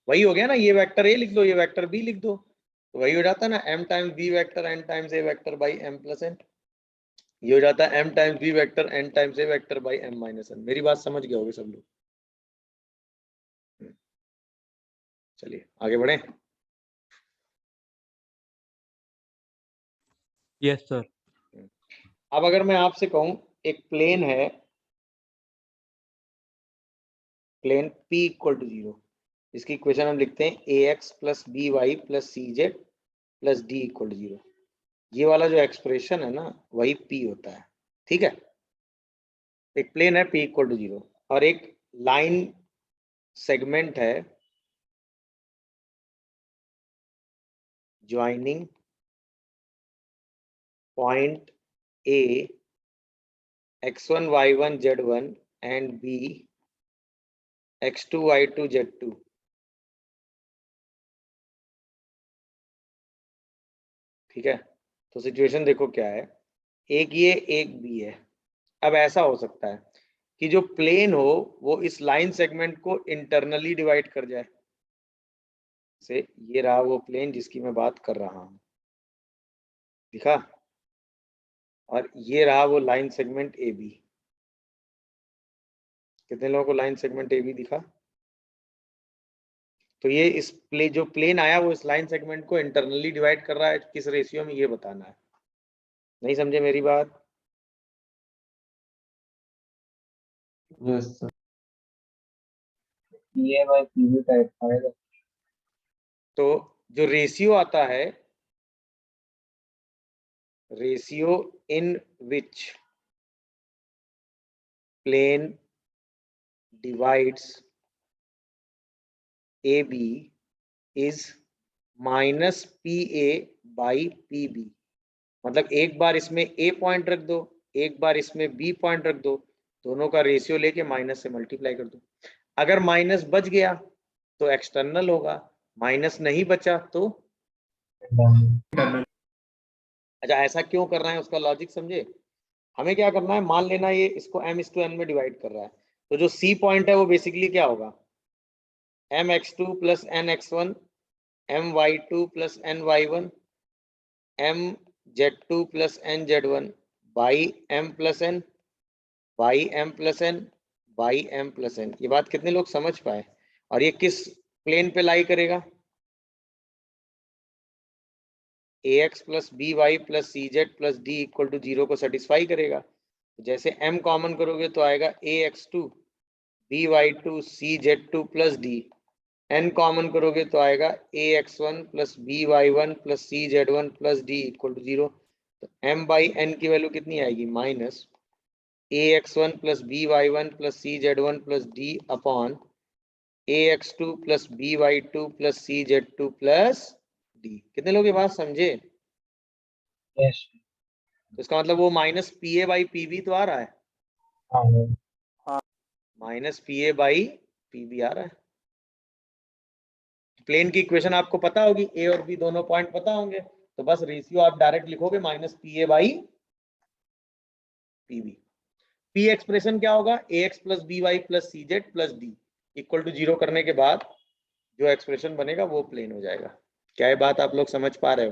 वही हो गया ना, ये वेक्टर a लिख दो, ये वेक्टर b लिख दो, तो वही हो जाता है ना, m times b vector n times a vector by m plus n। ये हो जाता है m times b vector n times a vector by m minus n। मेरी बात समझ गए होगे सब लोग? चलिए आगे बढ़े। Yes sir. अब अगर मैं आपसे कहूं एक प्लेन है, प्लेन p इक्वल टू 0, इसकी इक्वेशन हम लिखते हैं ax plus B Y plus C Z plus D equal to 0। ये वाला जो एक्सप्रेशन है ना, वही p होता है, ठीक है? एक प्लेन है p इक्वल टू 0 और एक लाइन सेगमेंट है joining point a x1 y1 z1 and b x2 y2 z2। ठीक है, तो सिचुएशन देखो क्या है, एक ये एक बी है। अब ऐसा हो सकता है कि जो प्लेन हो वो इस लाइन सेगमेंट को इंटरनली डिवाइड कर जाए, से ये रहा वो प्लेन जिसकी मैं बात कर रहा हूं, दिखा, और ये रहा वो लाइन सेगमेंट ए बी। कितने लोगों को लाइन सेगमेंट ए बी दिखा? तो ये इस जो प्लेन आया वो इस लाइन सेगमेंट को इंटरनली डिवाइड कर रहा है, किस रेशियो में ये बताना है। नहीं समझे मेरी बात? Yes sir. ये भाई पीवी टाइप आएगा। तो जो रेशियो आता है, ratio in which plane divides A B is minus P A by P B. मतलब एक बार इसमें ए पॉइंट रख दो, एक बार इसमें बी पॉइंट रख दो, दोनों का रेशियो लेके माइनस से मल्टीप्लाई कर दो। अगर माइनस बच गया तो एक्सटर्नल होगा, माइनस नहीं बचा तो। अच्छा, ऐसा क्यों कर रहे हैं उसका लॉजिक समझे। हमें क्या करना है, मान लेना ये इसको m/n में डिवाइड कर रहा है, तो जो सी पॉइंट है वो बेसिकली क्या होगा, mx2 plus nx1 my2 plus ny1 mz2 plus nz1 by m plus n by m plus n by m plus n। ये बात कितने लोग समझ पाए? और ये किस प्लेन पे लाई करेगा? ax plus B Y plus C Z plus D equal to 0 को सेटिस्फाई करेगा। जैसे m कॉमन करोगे तो आएगा ax2 by2 cz2 plus D. n common करोगे तो आएगा ax1 plus by1 plus cz1 plus D equal to 0। तो m बाई n की वैल्यू कितनी आएगी, minus ax1 plus by1 plus cz1 plus d upon ax2 plus by2 plus cz2 plus d. कितने लोग ये बात समझे? यस। तो इसका मतलब वो minus P A by P B तो आ रहा है, हाँ minus P A by P B आ रहा है। प्लेन की इक्वेशन आपको पता होगी, ए और बी दोनों पॉइंट पता होंगे, तो बस रेशियो आप डायरेक्ट लिखोगे minus P A by P B. P expression क्या होगा, A X plus B Y plus C Z plus D equal to 0 करने के बाद जो एक्सप्रेशन बनेगा वो प्लेन हो जाएगा। क्या ये बात आप लोग समझ पा रहे हो?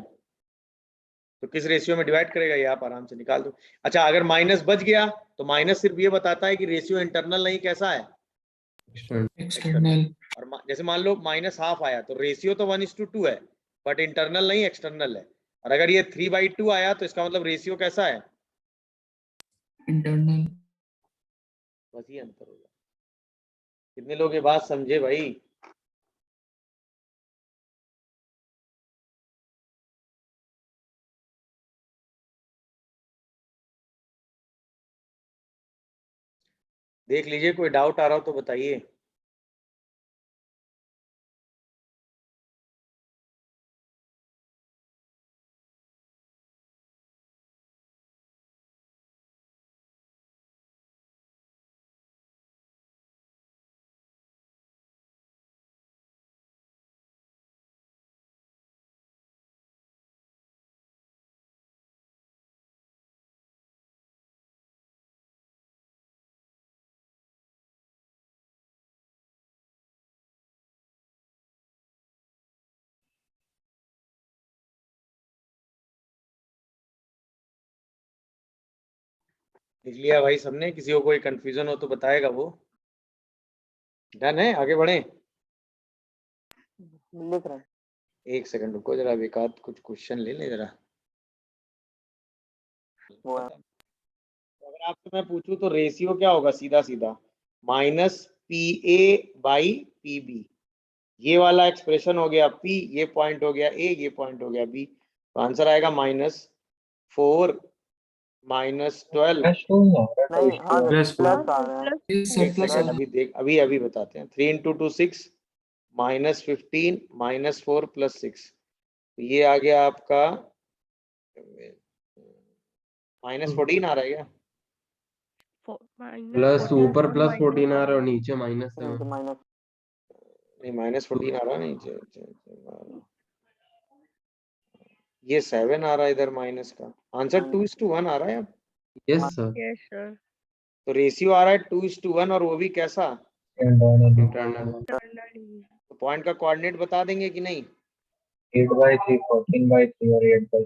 तो किस रेशियो में डिवाइड करेगा ये आप आराम से निकाल दो। अच्छा, अगर माइनस बच गया तो माइनस सिर्फ ये बताता है कि रेशियो इंटरनल नहीं, कैसा है, एक्सटर्नल। और जैसे मान लो माइनस हाफ आया तो रेशियो तो 1:2 है, बट इंटरनल नहीं एक्सटर्नल है। और अगर ये 3/2 आया तो इसका मतलब रेशियो कैसा है, इंटरनल। बस ये अंतर होगा। कितने लोग ये बात समझे भाई? देख लीजिए, कोई डाउट आ रहा हो तो बताइए। लिख लिया भाई सबने? किसी को कोई कंफ्यूजन हो तो बताएगा वो। डन है, आगे बढ़े? लिख रहे हैं। एक सेकंड रुको जरा, एक आध कुछ क्वेश्चन ले ले जरा। अगर आपसे मैं पूछूं तो रेशियो क्या होगा, सीधा सीधा minus P A by P B. ये वाला एक्सप्रेशन हो गया P, ये पॉइंट हो गया A, ये पॉइंट हो गया B। तो आंसर आएगा -4 -12। नहीं, हाँ प्लस प्लस आ रहा है। एक सेकंड, अभी देख, अभी बताते हैं। 3 × 2 6 -15 -4 + 6, ये आ गया आपका -14 आ रहा है क्या? प्लस ऊपर प्लस 14 आ रहा है और नीचे -7। माइनस नहीं -14 आ रहा है नीचे, ये 7 आ रहा है इधर माइनस का। आंसर 2:1 आ रहा है अब। Yes sir. Yes sir. तो रेशियो आ रहा है 2:1 और वो भी कैसा? Internal internal. तो पॉइंट का कोऑर्डिनेट बता देंगे कि नहीं? 8/3, 14/3 और 8/3।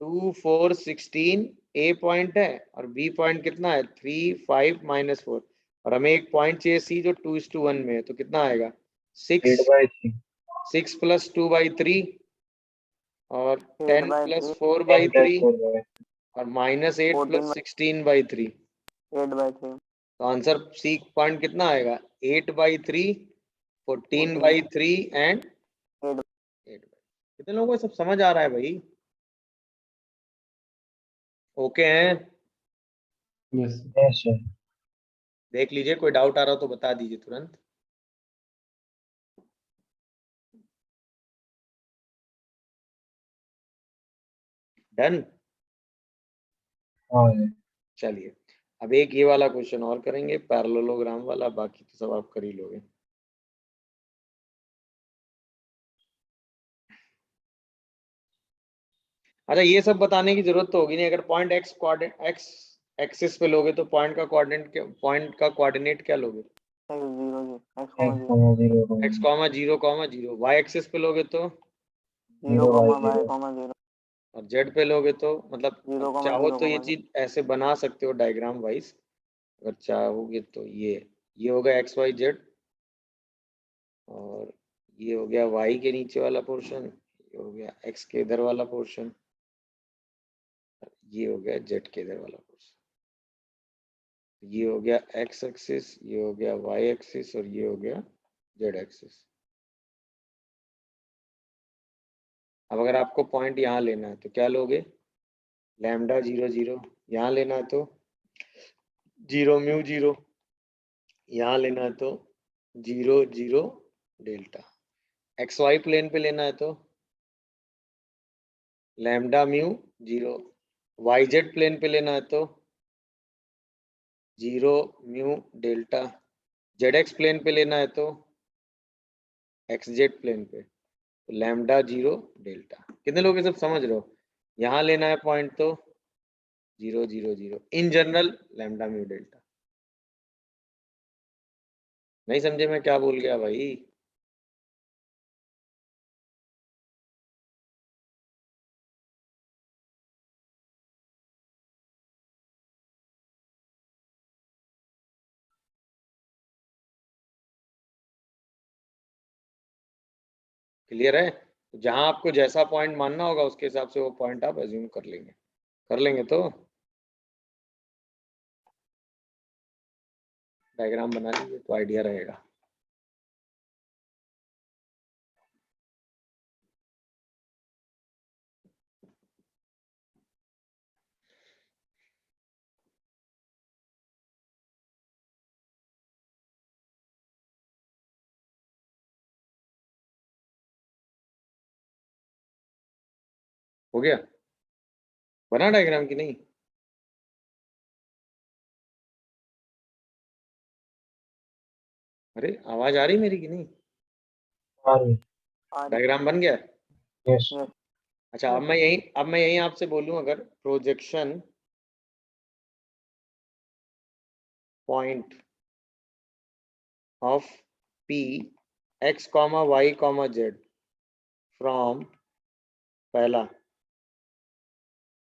2, 4, 16 ए पॉइंट है और बी पॉइंट कितना है? 3, 5, -4। और हमें एक पॉइंट चाहिए सी जो 2:1 में है, तो कितना आएगा? 6 8/3 6 + 2/3 और 10 + 10 4/3 + 4/3 और -8 + 16/3। 8/3 तो आंसर सी पॉइंट कितना आएगा? 8/3, 14/3 एंड 8/3। कितने लोगों को सब समझ आ रहा है भाई? ओके हैं? यस। Yes sir. देख लीजिए, कोई डाउट आ रहा हो तो बता दीजिए तुरंत। डन। हाँ चलिए, अब एक ये वाला क्वेश्चन और करेंगे, पैरेललोग्राम वाला। बाकी तो सब आप कर ही लोगे। अच्छा, ये सब बताने की जरूरत तो होगी नहीं। अगर पॉइंट एक्स एक्सिस पे लोगे तो पॉइंट का कोऑर्डिनेट क्या लोगे? x, 0, x, 0, वाई एक्सिस पे लोगे तो 0/0 और जेड पे लोगे तो मतलब 0, चाहो तो ये 0, चीज ऐसे बना सकते हो डायग्राम वाइज, अगर चाहोगे तो। ये होगा एक्स वाई जेड और ये हो गया वाई के नीचे वाला पोर्शन, ये हो गया एक्स के इधर वाला पोर्शन, ये हो गया जेड के इधर वाला पोर्शन। ये हो गया एक्स एक्सिस, ये हो गया वाई एक्सिस और ये हो गया जेड एक्सिस। अब अगर आपको पॉइंट यहाँ लेना है तो क्या लोगे? लैम्डा 0, 0। यहाँ लेना है तो 0 म्यू 0। यहाँ लेना है तो 0, 0 डेल्टा। एक्स वाई प्लेन पे लेना है तो lambda mu 0। Y Z plane पे लेना है तो 0 mu delta. Z x plane पे लेना है तो एक्स जेड प्लेन पे तो लैम्डा 0 डेल्टा। कितने लोग ये सब समझ रहे हो? यहाँ लेना है पॉइंट तो 0, 0, 0। In general lambda mu delta. नहीं समझे मैं क्या बोल गया भाई? क्लियर है? तो जहां आपको जैसा पॉइंट मानना होगा उसके हिसाब से वो पॉइंट आप एज्यूम कर लेंगे। कर लेंगे तो डायग्राम बना लीजिए तो आइडिया रहेगा। हो गया? बना डायग्राम की नहीं? अरे आवाज आ रही मेरी कि नहीं? डायग्राम बन गया? यस अच्छा, अब मैं यही आपसे बोलूं, अगर projection point of P x comma Y comma Z from पहला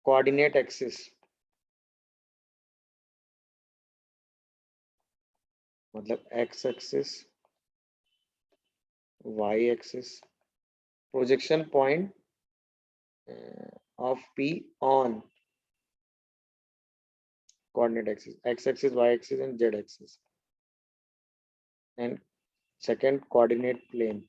कोऑर्डिनेट एक्सिस, मतलब x axis Y axis, projection point of P on coordinate axis, x axis, y axis and z axis, and second coordinate plane.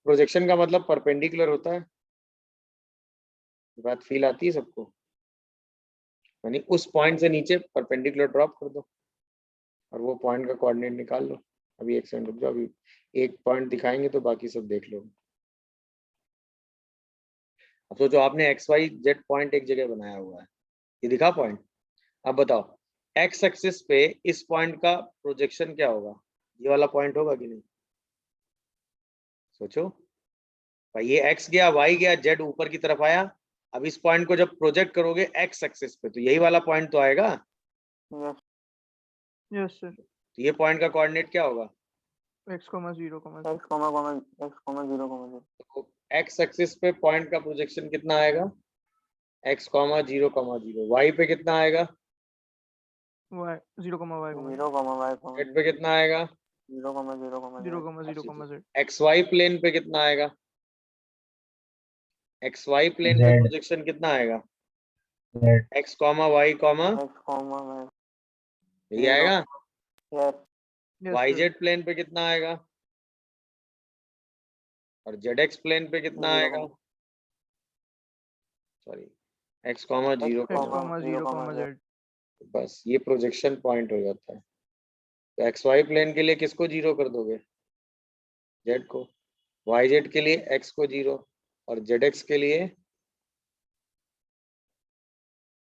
Projection का मतलब perpendicular होता है। बात feel आती है सबको? यानी उस पॉइंट से नीचे परपेंडिकुलर ड्रॉप कर दो और वो पॉइंट का कोऑर्डिनेट निकाल लो। अभी एक सेकंड रुक जाओ, अभी एक पॉइंट दिखाएंगे तो बाकी सब देख लो। अब सोचो आपने एक्स वाई जेड पॉइंट एक जगह बनाया हुआ है, ये दिखा पॉइंट। अब बताओ एक्स एक्सिस पे इस पॉइंट का प्रोजेक्शन क्या होगा, ये वाला पॉइंट होगा कि नहीं? सोचो भाई, ये एक्स गया, वाई गया, जेड ऊपर की तरफ आया। अब इस पॉइंट को जब प्रोजेक्ट करोगे एक्स एक्सिस पे तो यही वाला पॉइंट तो आएगा। Yes yes sir. तो ये पॉइंट का कोऑर्डिनेट क्या होगा? x, 0, x, x, 0, 0। तो एक्स एक्सिस पे पॉइंट का प्रोजेक्शन कितना आएगा? x, 0, 0। वाई पे कितना आएगा? y 0, y, 0, y, जेड पे कितना आएगा? 0, 0, 0, z। एक्स वाई प्लेन पे कितना आएगा? एक्स वाई प्लेन पे Z. प्रोजेक्शन कितना आएगा? Z. x, y, x, y। यही आएगा। Yes yes why sir. Z plane पे कितना आएगा? और जेड एक्स प्लेन पे कितना आएगा? Sorry, x, 0, x, 0, 0, z। बस ये प्रोजेक्शन पॉइंट हो जाता है। तो एक्स वाई प्लेन के लिए किसको जीरो कर दोगे? जेड को। वाई जेड के लिए एक्स को जीरो, और जेड एक्स के लिए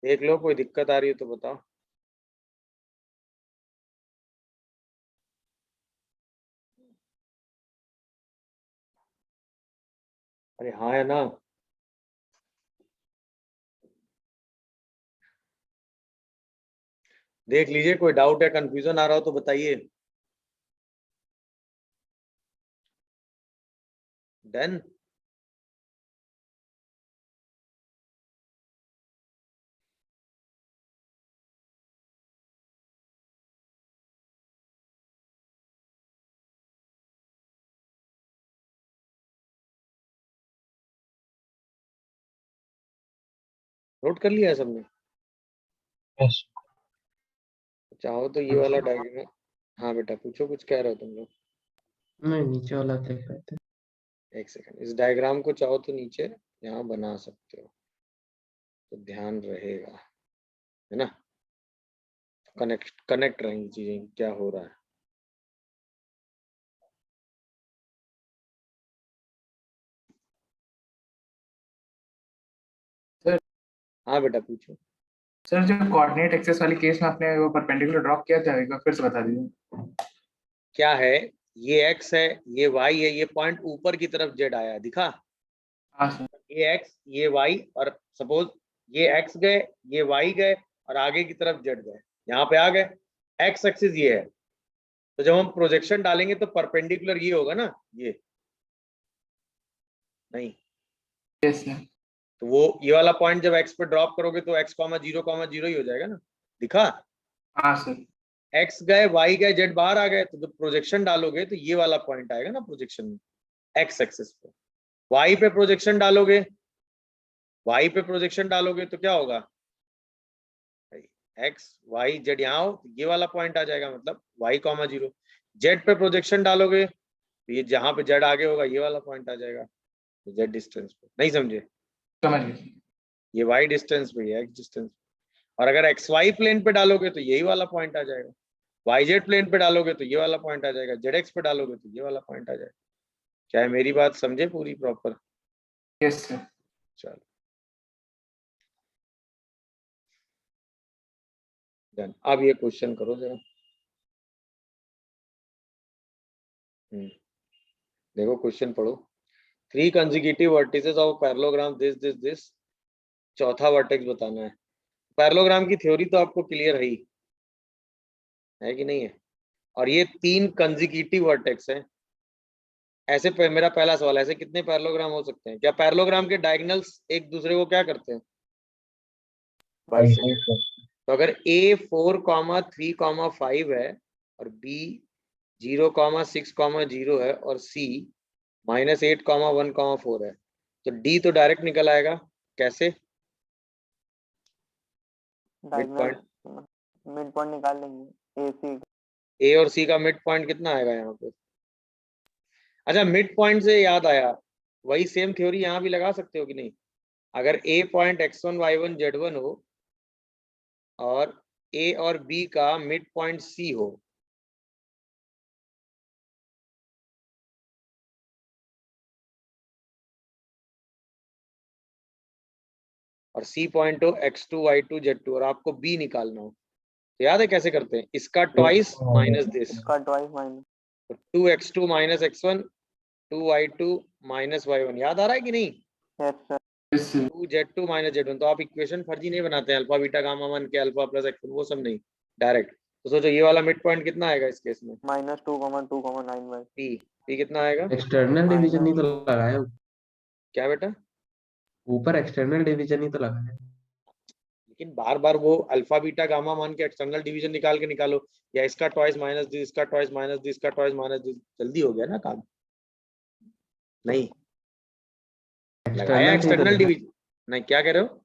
देख लो, कोई दिक्कत आ रही है तो बताओ। अरे हाँ है ना? देख लीजिए, कोई डाउट है, कंफ्यूजन आ रहा हो तो बताइए। डन। नोट कर लिया है सबने? Yes. चाहो तो ये वाला डायग्राम, हाँ बेटा पूछो, कुछ कह रहे हो तुम लोग? नहीं, नीचे वाला देख रहे थे। एक सेकंड, इस डायग्राम को चाहो तो नीचे यहाँ बना सकते हो, तो ध्यान रहेगा, है ना? कनेक्ट रहेंगी चीजें, क्या हो रहा है। सर हाँ बेटा पूछो। सर जो कोऑर्डिनेट एक्सेस वाली केस में आपने वो परपेंडिकुलर ड्रॉ किया था, एक बार फिर से बता दीजिए। क्या है, ये x है, ये y है, ये पॉइंट ऊपर की तरफ z आया, दिखा? हाँ सर। ये x, ये y, और सपोज ये x गए, ये y गए, और आगे की तरफ z गए, यहाँ पे आ गए। x एक्सिस ये है, तो जब हम प्रोजेक्शन डालेंगे तो परपेंडिकुलर ये होगा ना, ये नहीं। Yes sir. तो वो ये वाला पॉइंट जब x पे ड्रॉप करोगे तो x, 0, 0 ही हो जाएगा ना, दिखा? हाँ सर। x गए, y गए, z बाहर आ गए, तो जब प्रोजेक्शन डालोगे तो ये वाला पॉइंट आएगा ना प्रोजेक्शन में, x एक्सिस पे। y पे प्रोजेक्शन डालोगे, y पे प्रोजेक्शन डालोगे तो क्या होगा? x, y, z यहाँ हो तो ये वाला पॉइंट आ जाएगा, मतलब y, 0। z पे प्रोजेक्शन डालोगे तो ये जहां पे z आगे होगा ये वाला पॉइंट आ जाएगा, तो z डिस्टेंस पे। नहीं समझे? समझ गए। ये y डिस्टेंस पे, ये x डिस्टेंस। और अगर एक्स वाई प्लेन पे डालोगे तो यही वाला पॉइंट आ जाएगा, वाई जेड प्लेन पे डालोगे तो ये वाला पॉइंट आ जाएगा, जेड एक्स पे डालोगे तो ये वाला पॉइंट आ जाएगा। क्या है, मेरी बात समझे पूरी प्रॉपर? Yes sir. चलो डन। अब ये क्वेश्चन करो जरा। देखो क्वेश्चन पढ़ो। 3 consecutive vertices of parallelogram this चौथा वर्टेक्स बताना है। पैरेललोग्राम की थ्योरी तो आपको क्लियर है कि नहीं है? और ये 3 कंसेक्यूटिव वर्टेक्स है। ऐसे मेरा पहला सवाल, ऐसे कितने पैरेललोग्राम हो सकते हैं? क्या पैरेललोग्राम के डायगोनल्स एक दूसरे को क्या करते हैं? Bisect. तो अगर a 4, 3, 5 है, और b 0, 6, 0 है, और c -8, 1, 4 है, तो d तो डायरेक्ट निकल आएगा। कैसे? मिड पॉइंट, मिड पॉइंट निकाल लेंगे AC। a और c का मिड पॉइंट कितना आएगा यहाँ पे? अच्छा, मिड पॉइंट से याद आया, वही सेम थ्योरी यहाँ भी लगा सकते हो कि नहीं? अगर a point x1, y1, z1 हो, और a और b का मिड पॉइंट c हो, और C पॉइंट हो x2 y2 z2 और आपको B निकालना हो, तो याद है कैसे करते हैं, इसका ट्वाइस माइनस दिस, इसका ट्वाइस माइनस, तो 2x2 minus x1 2y2 minus y1, याद आ रहा है कि नहीं, yes sir, 2z2 minus z1। तो आप इक्वेशन फर्जी नहीं बनाते हैं अल्फा बीटा गामा 1 के अल्फा प्लस x1 वो सब नहीं, डायरेक्ट। तो सोचो ये वाला मिड पॉइंट कितना आएगा इस केस में, -2,2,9 p कितना आएगा, एक्सटर्नल डिवीजन नहीं तो लगाया, क्या बेटा, ऊपर एक्सटर्नल डिवीजन ही तो लगाया। लेकिन बार बार वो अल्फा बीटा गामा मान के एक्सटर्नल डिवीजन निकाल के निकालो, या इसका ट्वाइस माइनस दिस, इसका ट्वाइस माइनस दिस, इसका ट्वाइस माइनस दिस, जल्दी हो गया ना काम, नहीं लगाया एक्सटर्नल डिवीजन, नहीं क्या कह रहे हो,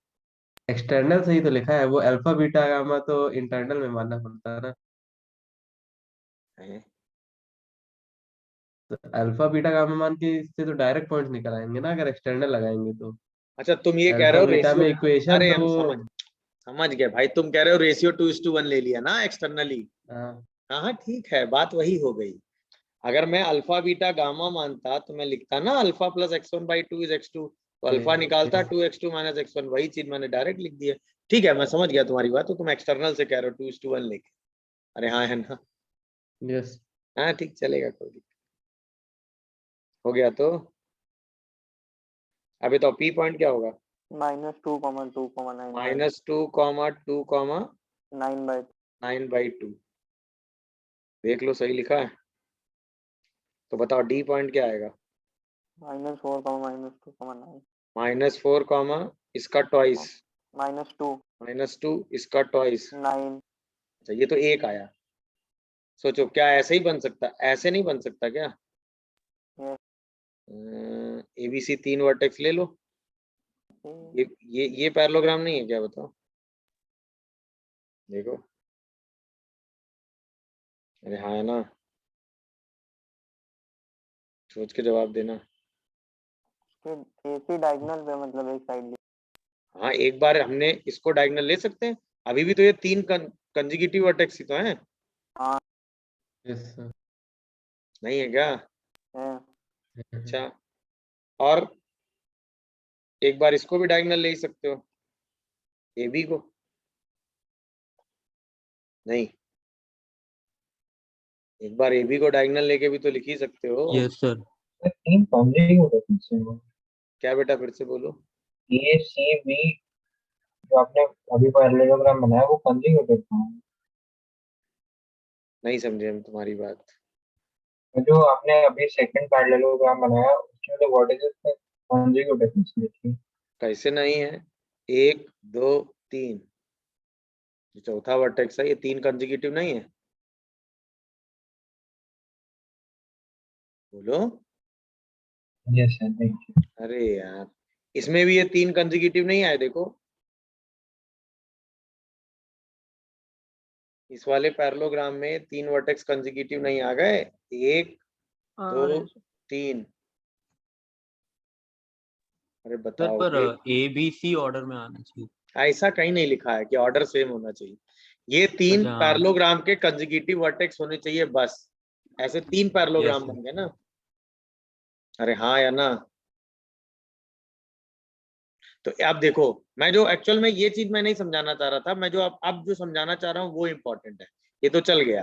एक्सटर्नल से ही तो लिखा है, वो अल्फा बीटा गामा तो इंटरनल में मानना पड़ता है ना। तो अल्फा बीटा गामा मान के इससे तो डायरेक्ट पॉइंट्स निकल आएंगे ना, अगर एक्सटर्नल लगाएंगे तो। अच्छा तुम ये कह अल्फा रहे हो बीटा में रेशियो, इक्वेशन अरे तो हम समझ गए भाई, तुम कह रहे हो रेशियो 2:1 ले लिया ना एक्सटर्नली, हाँ, हाँ ठीक है, बात वही हो गई। अगर मैं अल्फा बीटा गामा मानता तो मैं लिखता ना alpha plus x1/2 is x2, तो अल्फा निकालता 2x2 माइनस x1, वही चीज मैंने डायरेक्ट लिख दिया। ठीक है मैं समझ गया तुम्हारी बात, तो तुम एक्सटर्नल से कह रहे हो 2:1 लेके, अरे हाँ है ना, यस हाँ ठीक चलेगा, कोई दिक्कत हो गया। तो अभी तो पी पॉइंट क्या होगा, -2,2,9 -2,2,9/2, 9/2 देख लो सही लिखा है, तो बताओ डी पॉइंट क्या आएगा, -4, -4, इसका ट्वाइस -2 इसका ट्वाइस, 9 अच्छा ये तो एक आया, सोचो क्या ऐसे ही बन सकता, ऐसे नहीं बन सकता क्या, Yes. ABC 3 वर्टेक्स ले लो, ये पैरेललोग्राम नहीं है क्या, बताओ, देखो, अरे हाँ है ना, सोच के जवाब देना। AC डायगोनल पे मतलब एक साइड, हाँ एक बार हमने इसको डायगोनल ले सकते हैं, अभी भी तो ये 3 कंजिक्यूटिव वर्टेक्स ही तो हैं, हाँ यस सर। नहीं है क्या, है, अच्छा, और एक बार इसको भी डायगोनल ले ही सकते हो, AB को, नहीं एक बार AB को डायगोनल लेके भी तो लिख ही सकते हो। यस सर, 3 कॉन्जिक्यूटिव हैं वो, क्या बेटा फिर से बोलो, A C B जो आपने अभी पैरेललोग्राम बनाया वो कॉन्जिक्यूटिव था, नहीं समझे हम तुम्हारी बात, जो आपने अभी सेकंड पैरेललोग्राम बनाया उसमें तो वर्टिसेस में कॉन्जिक्यूटिव लिखी, कैसे नहीं है, 1 2 3, जो चौथा वर्टेक्स है ये 3 कंजिक्यूटिव नहीं है, बोलो, यस सर थैंक यू। अरे यार इसमें भी ये 3 कंजिक्यूटिव नहीं आए, देखो इस वाले पैरेललोग्राम में 3 वर्टेक्स कंजिक्यूटिव नहीं आ गए, 1 2 3, अरे सर बताओ पर ये ABC ऑर्डर में आना चाहिए। ऐसा कहीं नहीं लिखा है कि ऑर्डर सेम होना चाहिए, ये 3 अच्छा, हाँ। पैरेललोग्राम के कंजिक्यूटिव वर्टेक्स होने चाहिए बस, ऐसे 3 पैरेललोग्राम Yes, बन गए ना, अरे हाँ या ना। तो अब देखो मैं जो एक्चुअल में ये चीज मैं नहीं समझाना चाह रहा था, मैं जो अब जो समझाना चाह रहा हूँ वो इम्पोर्टेंट है, ये तो चल गया,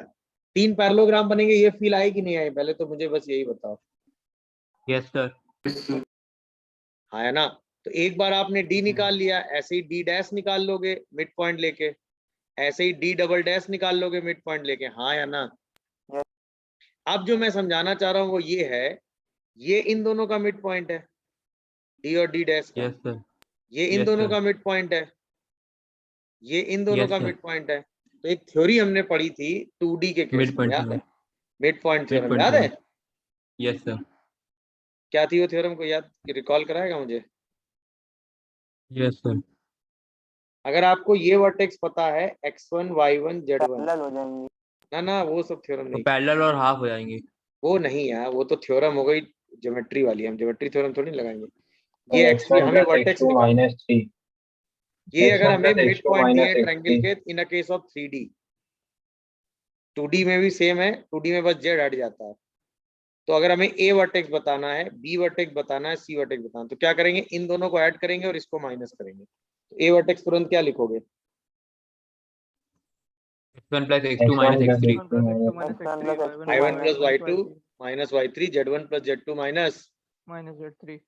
3 पैरेललोग्राम बनेंगे, ये फील आई कि नहीं आई, पहले तो मुझे बस यही बताओ, यस सर, हाँ है ना। तो एक बार आपने डी निकाल लिया, ऐसे ही डी डैश निकाल लोगे मिड पॉइंट लेके, ऐसे ही डी डबल डैश निकाल लोगे मिड पॉइंट लेके, हाँ या ना। Yes. अब जो मैं समझाना चाह रहा हूँ वो ये है, ये इन दोनों का मिड पॉइंट है, डी और डी डैश का, यस सर, ये इन Yes, दोनों sir. का मिड पॉइंट है, ये इन दोनों Yes, का sir. मिड पॉइंट है। तो एक थ्योरी हमने पढ़ी थी 2D के केस मिड में, पॉइंट याद है, theorem, mid point mid theorem point याद है, थ्योरम, यस सर, क्या थी वो थ्योरम, को याद रिकॉल कराएगा मुझे, यस सर, अगर आपको ये वर्टेक्स पता है x1 y1 z1, पैरेलल हो जाएंगे, ना वो सब थ्योरम तो नहीं, पैरेलल और हाफ हो जाएंगे। वो नहीं यार, वो तो थ्योरम हो गई ज्योमेट्री वाली, हम ज्योमेट्री थ्योरम थोड़ी लगाएंगे, ये x1 हमें plus वर्टेक्स x2 निकाल, minus 3 ये अगर x1 हमें plus मिड x2 पॉइंट दिए minus हैं ट्रायंगल x3 के, इन a case of 3D, 2D में भी सेम है, 2D में बस z हट जाता है, तो अगर हमें A वर्टेक्स बताना है, B वर्टेक्स बताना है, C वर्टेक्स बताना है, तो क्या करेंगे, इन दोनों को ऐड करेंगे और इसको माइनस करेंगे, तो ए वर्टेक्स तुरंत क्या लिखोगे? x1 plus x2 minus x3 x1 plus x2 minus X1 x3 plus y1 y1 plus minus y2 minus y3 z1 plus z2 minus minus z3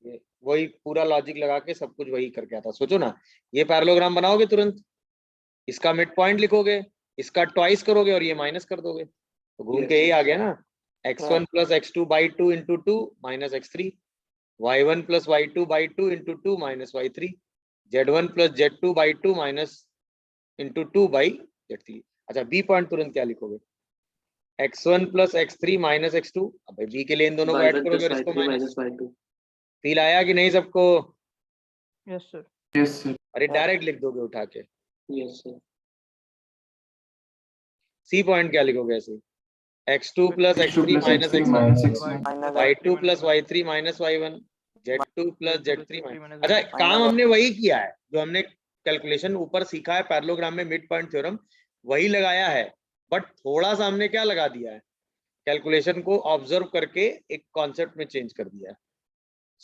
ये वही पूरा लॉजिक लगा के सब कुछ वही करके आता। सोचो ना, ये पैरेललोग्राम बनाओगे तुरंत, इसका मिड पॉइंट लिखोगे, इसका ट्वाइस करोगे और ये माइनस कर दोगे, तो घूम के यही आ गया ना, x1 plus x2 by 2 into 2 minus x3, y1 plus y2 by 2 into 2 minus y3, z1 plus z2 by 2 minus into 2 by z3। अच्छा, b पॉइंट तुरंत क्या लिखोगे? x1 plus x3 minus x2। अब भाई b के लिए इन दोनों को ऐड करोगे और इसको माइनस। फील आया कि नहीं सबको? yes sir yes sir. अरे डायरेक्ट लिख दोगे उठा के। Yes sir. सी पॉइंट क्या लिखोगे ऐसे? x2 plus x2 x3 plus minus x3 x1, minus x1 y2 plus y3 minus y1, z2 plus z3 minus। अच्छा, काम हमने वही किया है जो हमने कैलकुलेशन ऊपर सीखा है पैरेललोग्राम में, मिड पॉइंट थ्योरम वही लगाया है, बट थोड़ा सा हमने क्या लगा दिया है, कैलकुलेशन को ऑब्जर्व करके एक कॉन्सेप्ट में चेंज कर दिया है।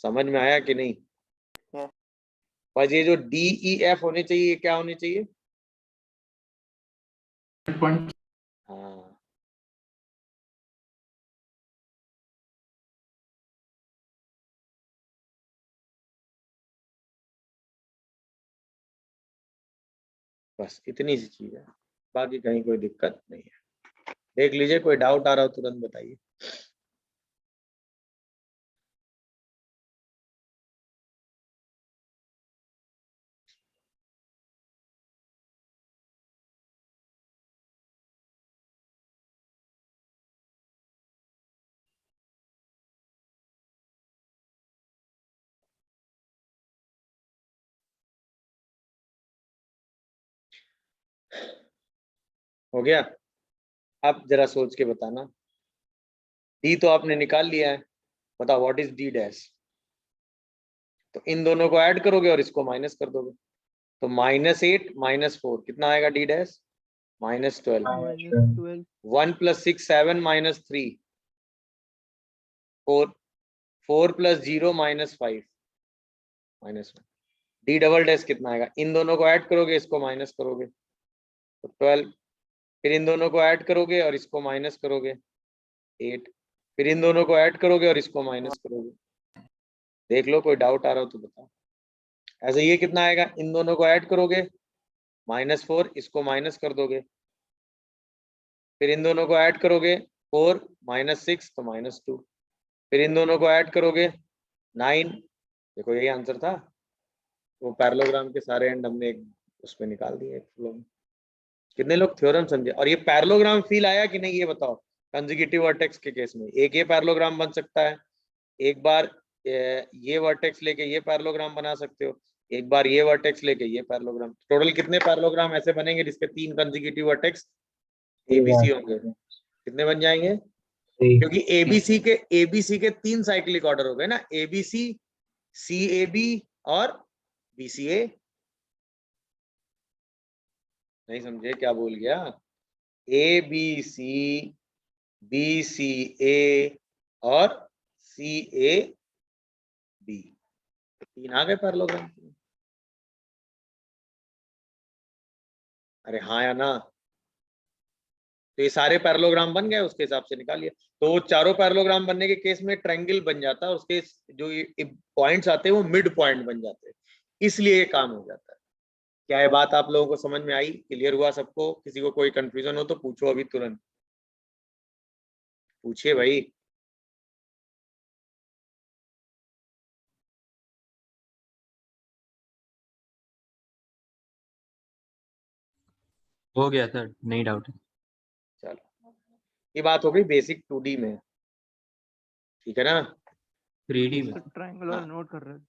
समझ में आया कि नहीं? बस ये जो डी ई एफ होने चाहिए, ये क्या होने चाहिए? पॉइंट। हाँ, बस इतनी सी चीज है, बाकी कहीं कोई दिक्कत नहीं है। देख लीजिए, कोई डाउट आ रहा हो तुरंत बताइए। हो गया? अब जरा सोच के बताना। डी तो आपने निकाल लिया है, बताओ व्हाट इज डी डैश? तो इन दोनों को ऐड करोगे और इसको माइनस कर दोगे, तो -8 -4 कितना आएगा D dash? -12। minus 12 1 plus 6 7 minus 3 4 4 plus 0 minus 5 -1। D double dash कितना आएगा? इन दोनों को ऐड करोगे, इसको माइनस करोगे तो 12, फिर इन दोनों को ऐड करोगे और इसको माइनस करोगे 8, फिर इन दोनों को ऐड करोगे और इसको माइनस करोगे। देख लो, कोई डाउट आ रहा हो तो बताओ। ऐसे ये कितना आएगा? इन दोनों को ऐड करोगे -4, इसको माइनस कर दोगे, फिर इन दोनों को ऐड करोगे 4 -6 तो -2, फिर इन दोनों को ऐड करोगे 9। देखो यही आंसर था, वो पैरेललोग्राम के सारे एंड हमने एक उसमें निकाल दिए एक फ्लो में। कितने लोग थ्योरम समझे? और ये पैरेललोग्राम फील आया कि नहीं ये बताओ? कंसेक्यूटिव वर्टेक्स के केस में एक ये पैरेललोग्राम बन सकता है, एक बार ये वर्टेक्स लेके ये पैरेललोग्राम बना सकते हो, एक बार ये वर्टेक्स लेके ये पैरेललोग्राम। टोटल कितने पैरेललोग्राम ऐसे बनेंगे जिसके 3 कंसेक्यूटिव वर्टेक्स एबीसी होंगे? कितने बन जाएंगे? क्योंकि एबीसी के 3 साइक्लिक ऑर्डर हो गए ना, एबीसी, सीएबी और बीसीए। नहीं समझे क्या बोल गया? एबीसी, बीसीए और सीएबी, 3 आ गए पैरेललोग्राम। अरे हाँ या ना? तो ये सारे पैरेललोग्राम बन गए, उसके हिसाब से निकालिए। तो वो चारों पैरेललोग्राम बनने के केस में ट्रायंगल बन जाता है, उसके जो पॉइंट्स आते हैं वो मिड पॉइंट बन जाते हैं, इसलिए ये काम हो जाता है। क्या ये बात आप लोगों को समझ में आई? क्लियर हुआ सबको? किसी को कोई कंफ्यूजन हो तो पूछो, अभी तुरंत पूछिए भाई। हो गया सर, नहीं डाउट है। चलो, ये बात हो गई बेसिक 2D में, ठीक है ना? 3D में ट्रायंगल वाला नोट कर रहे हैं।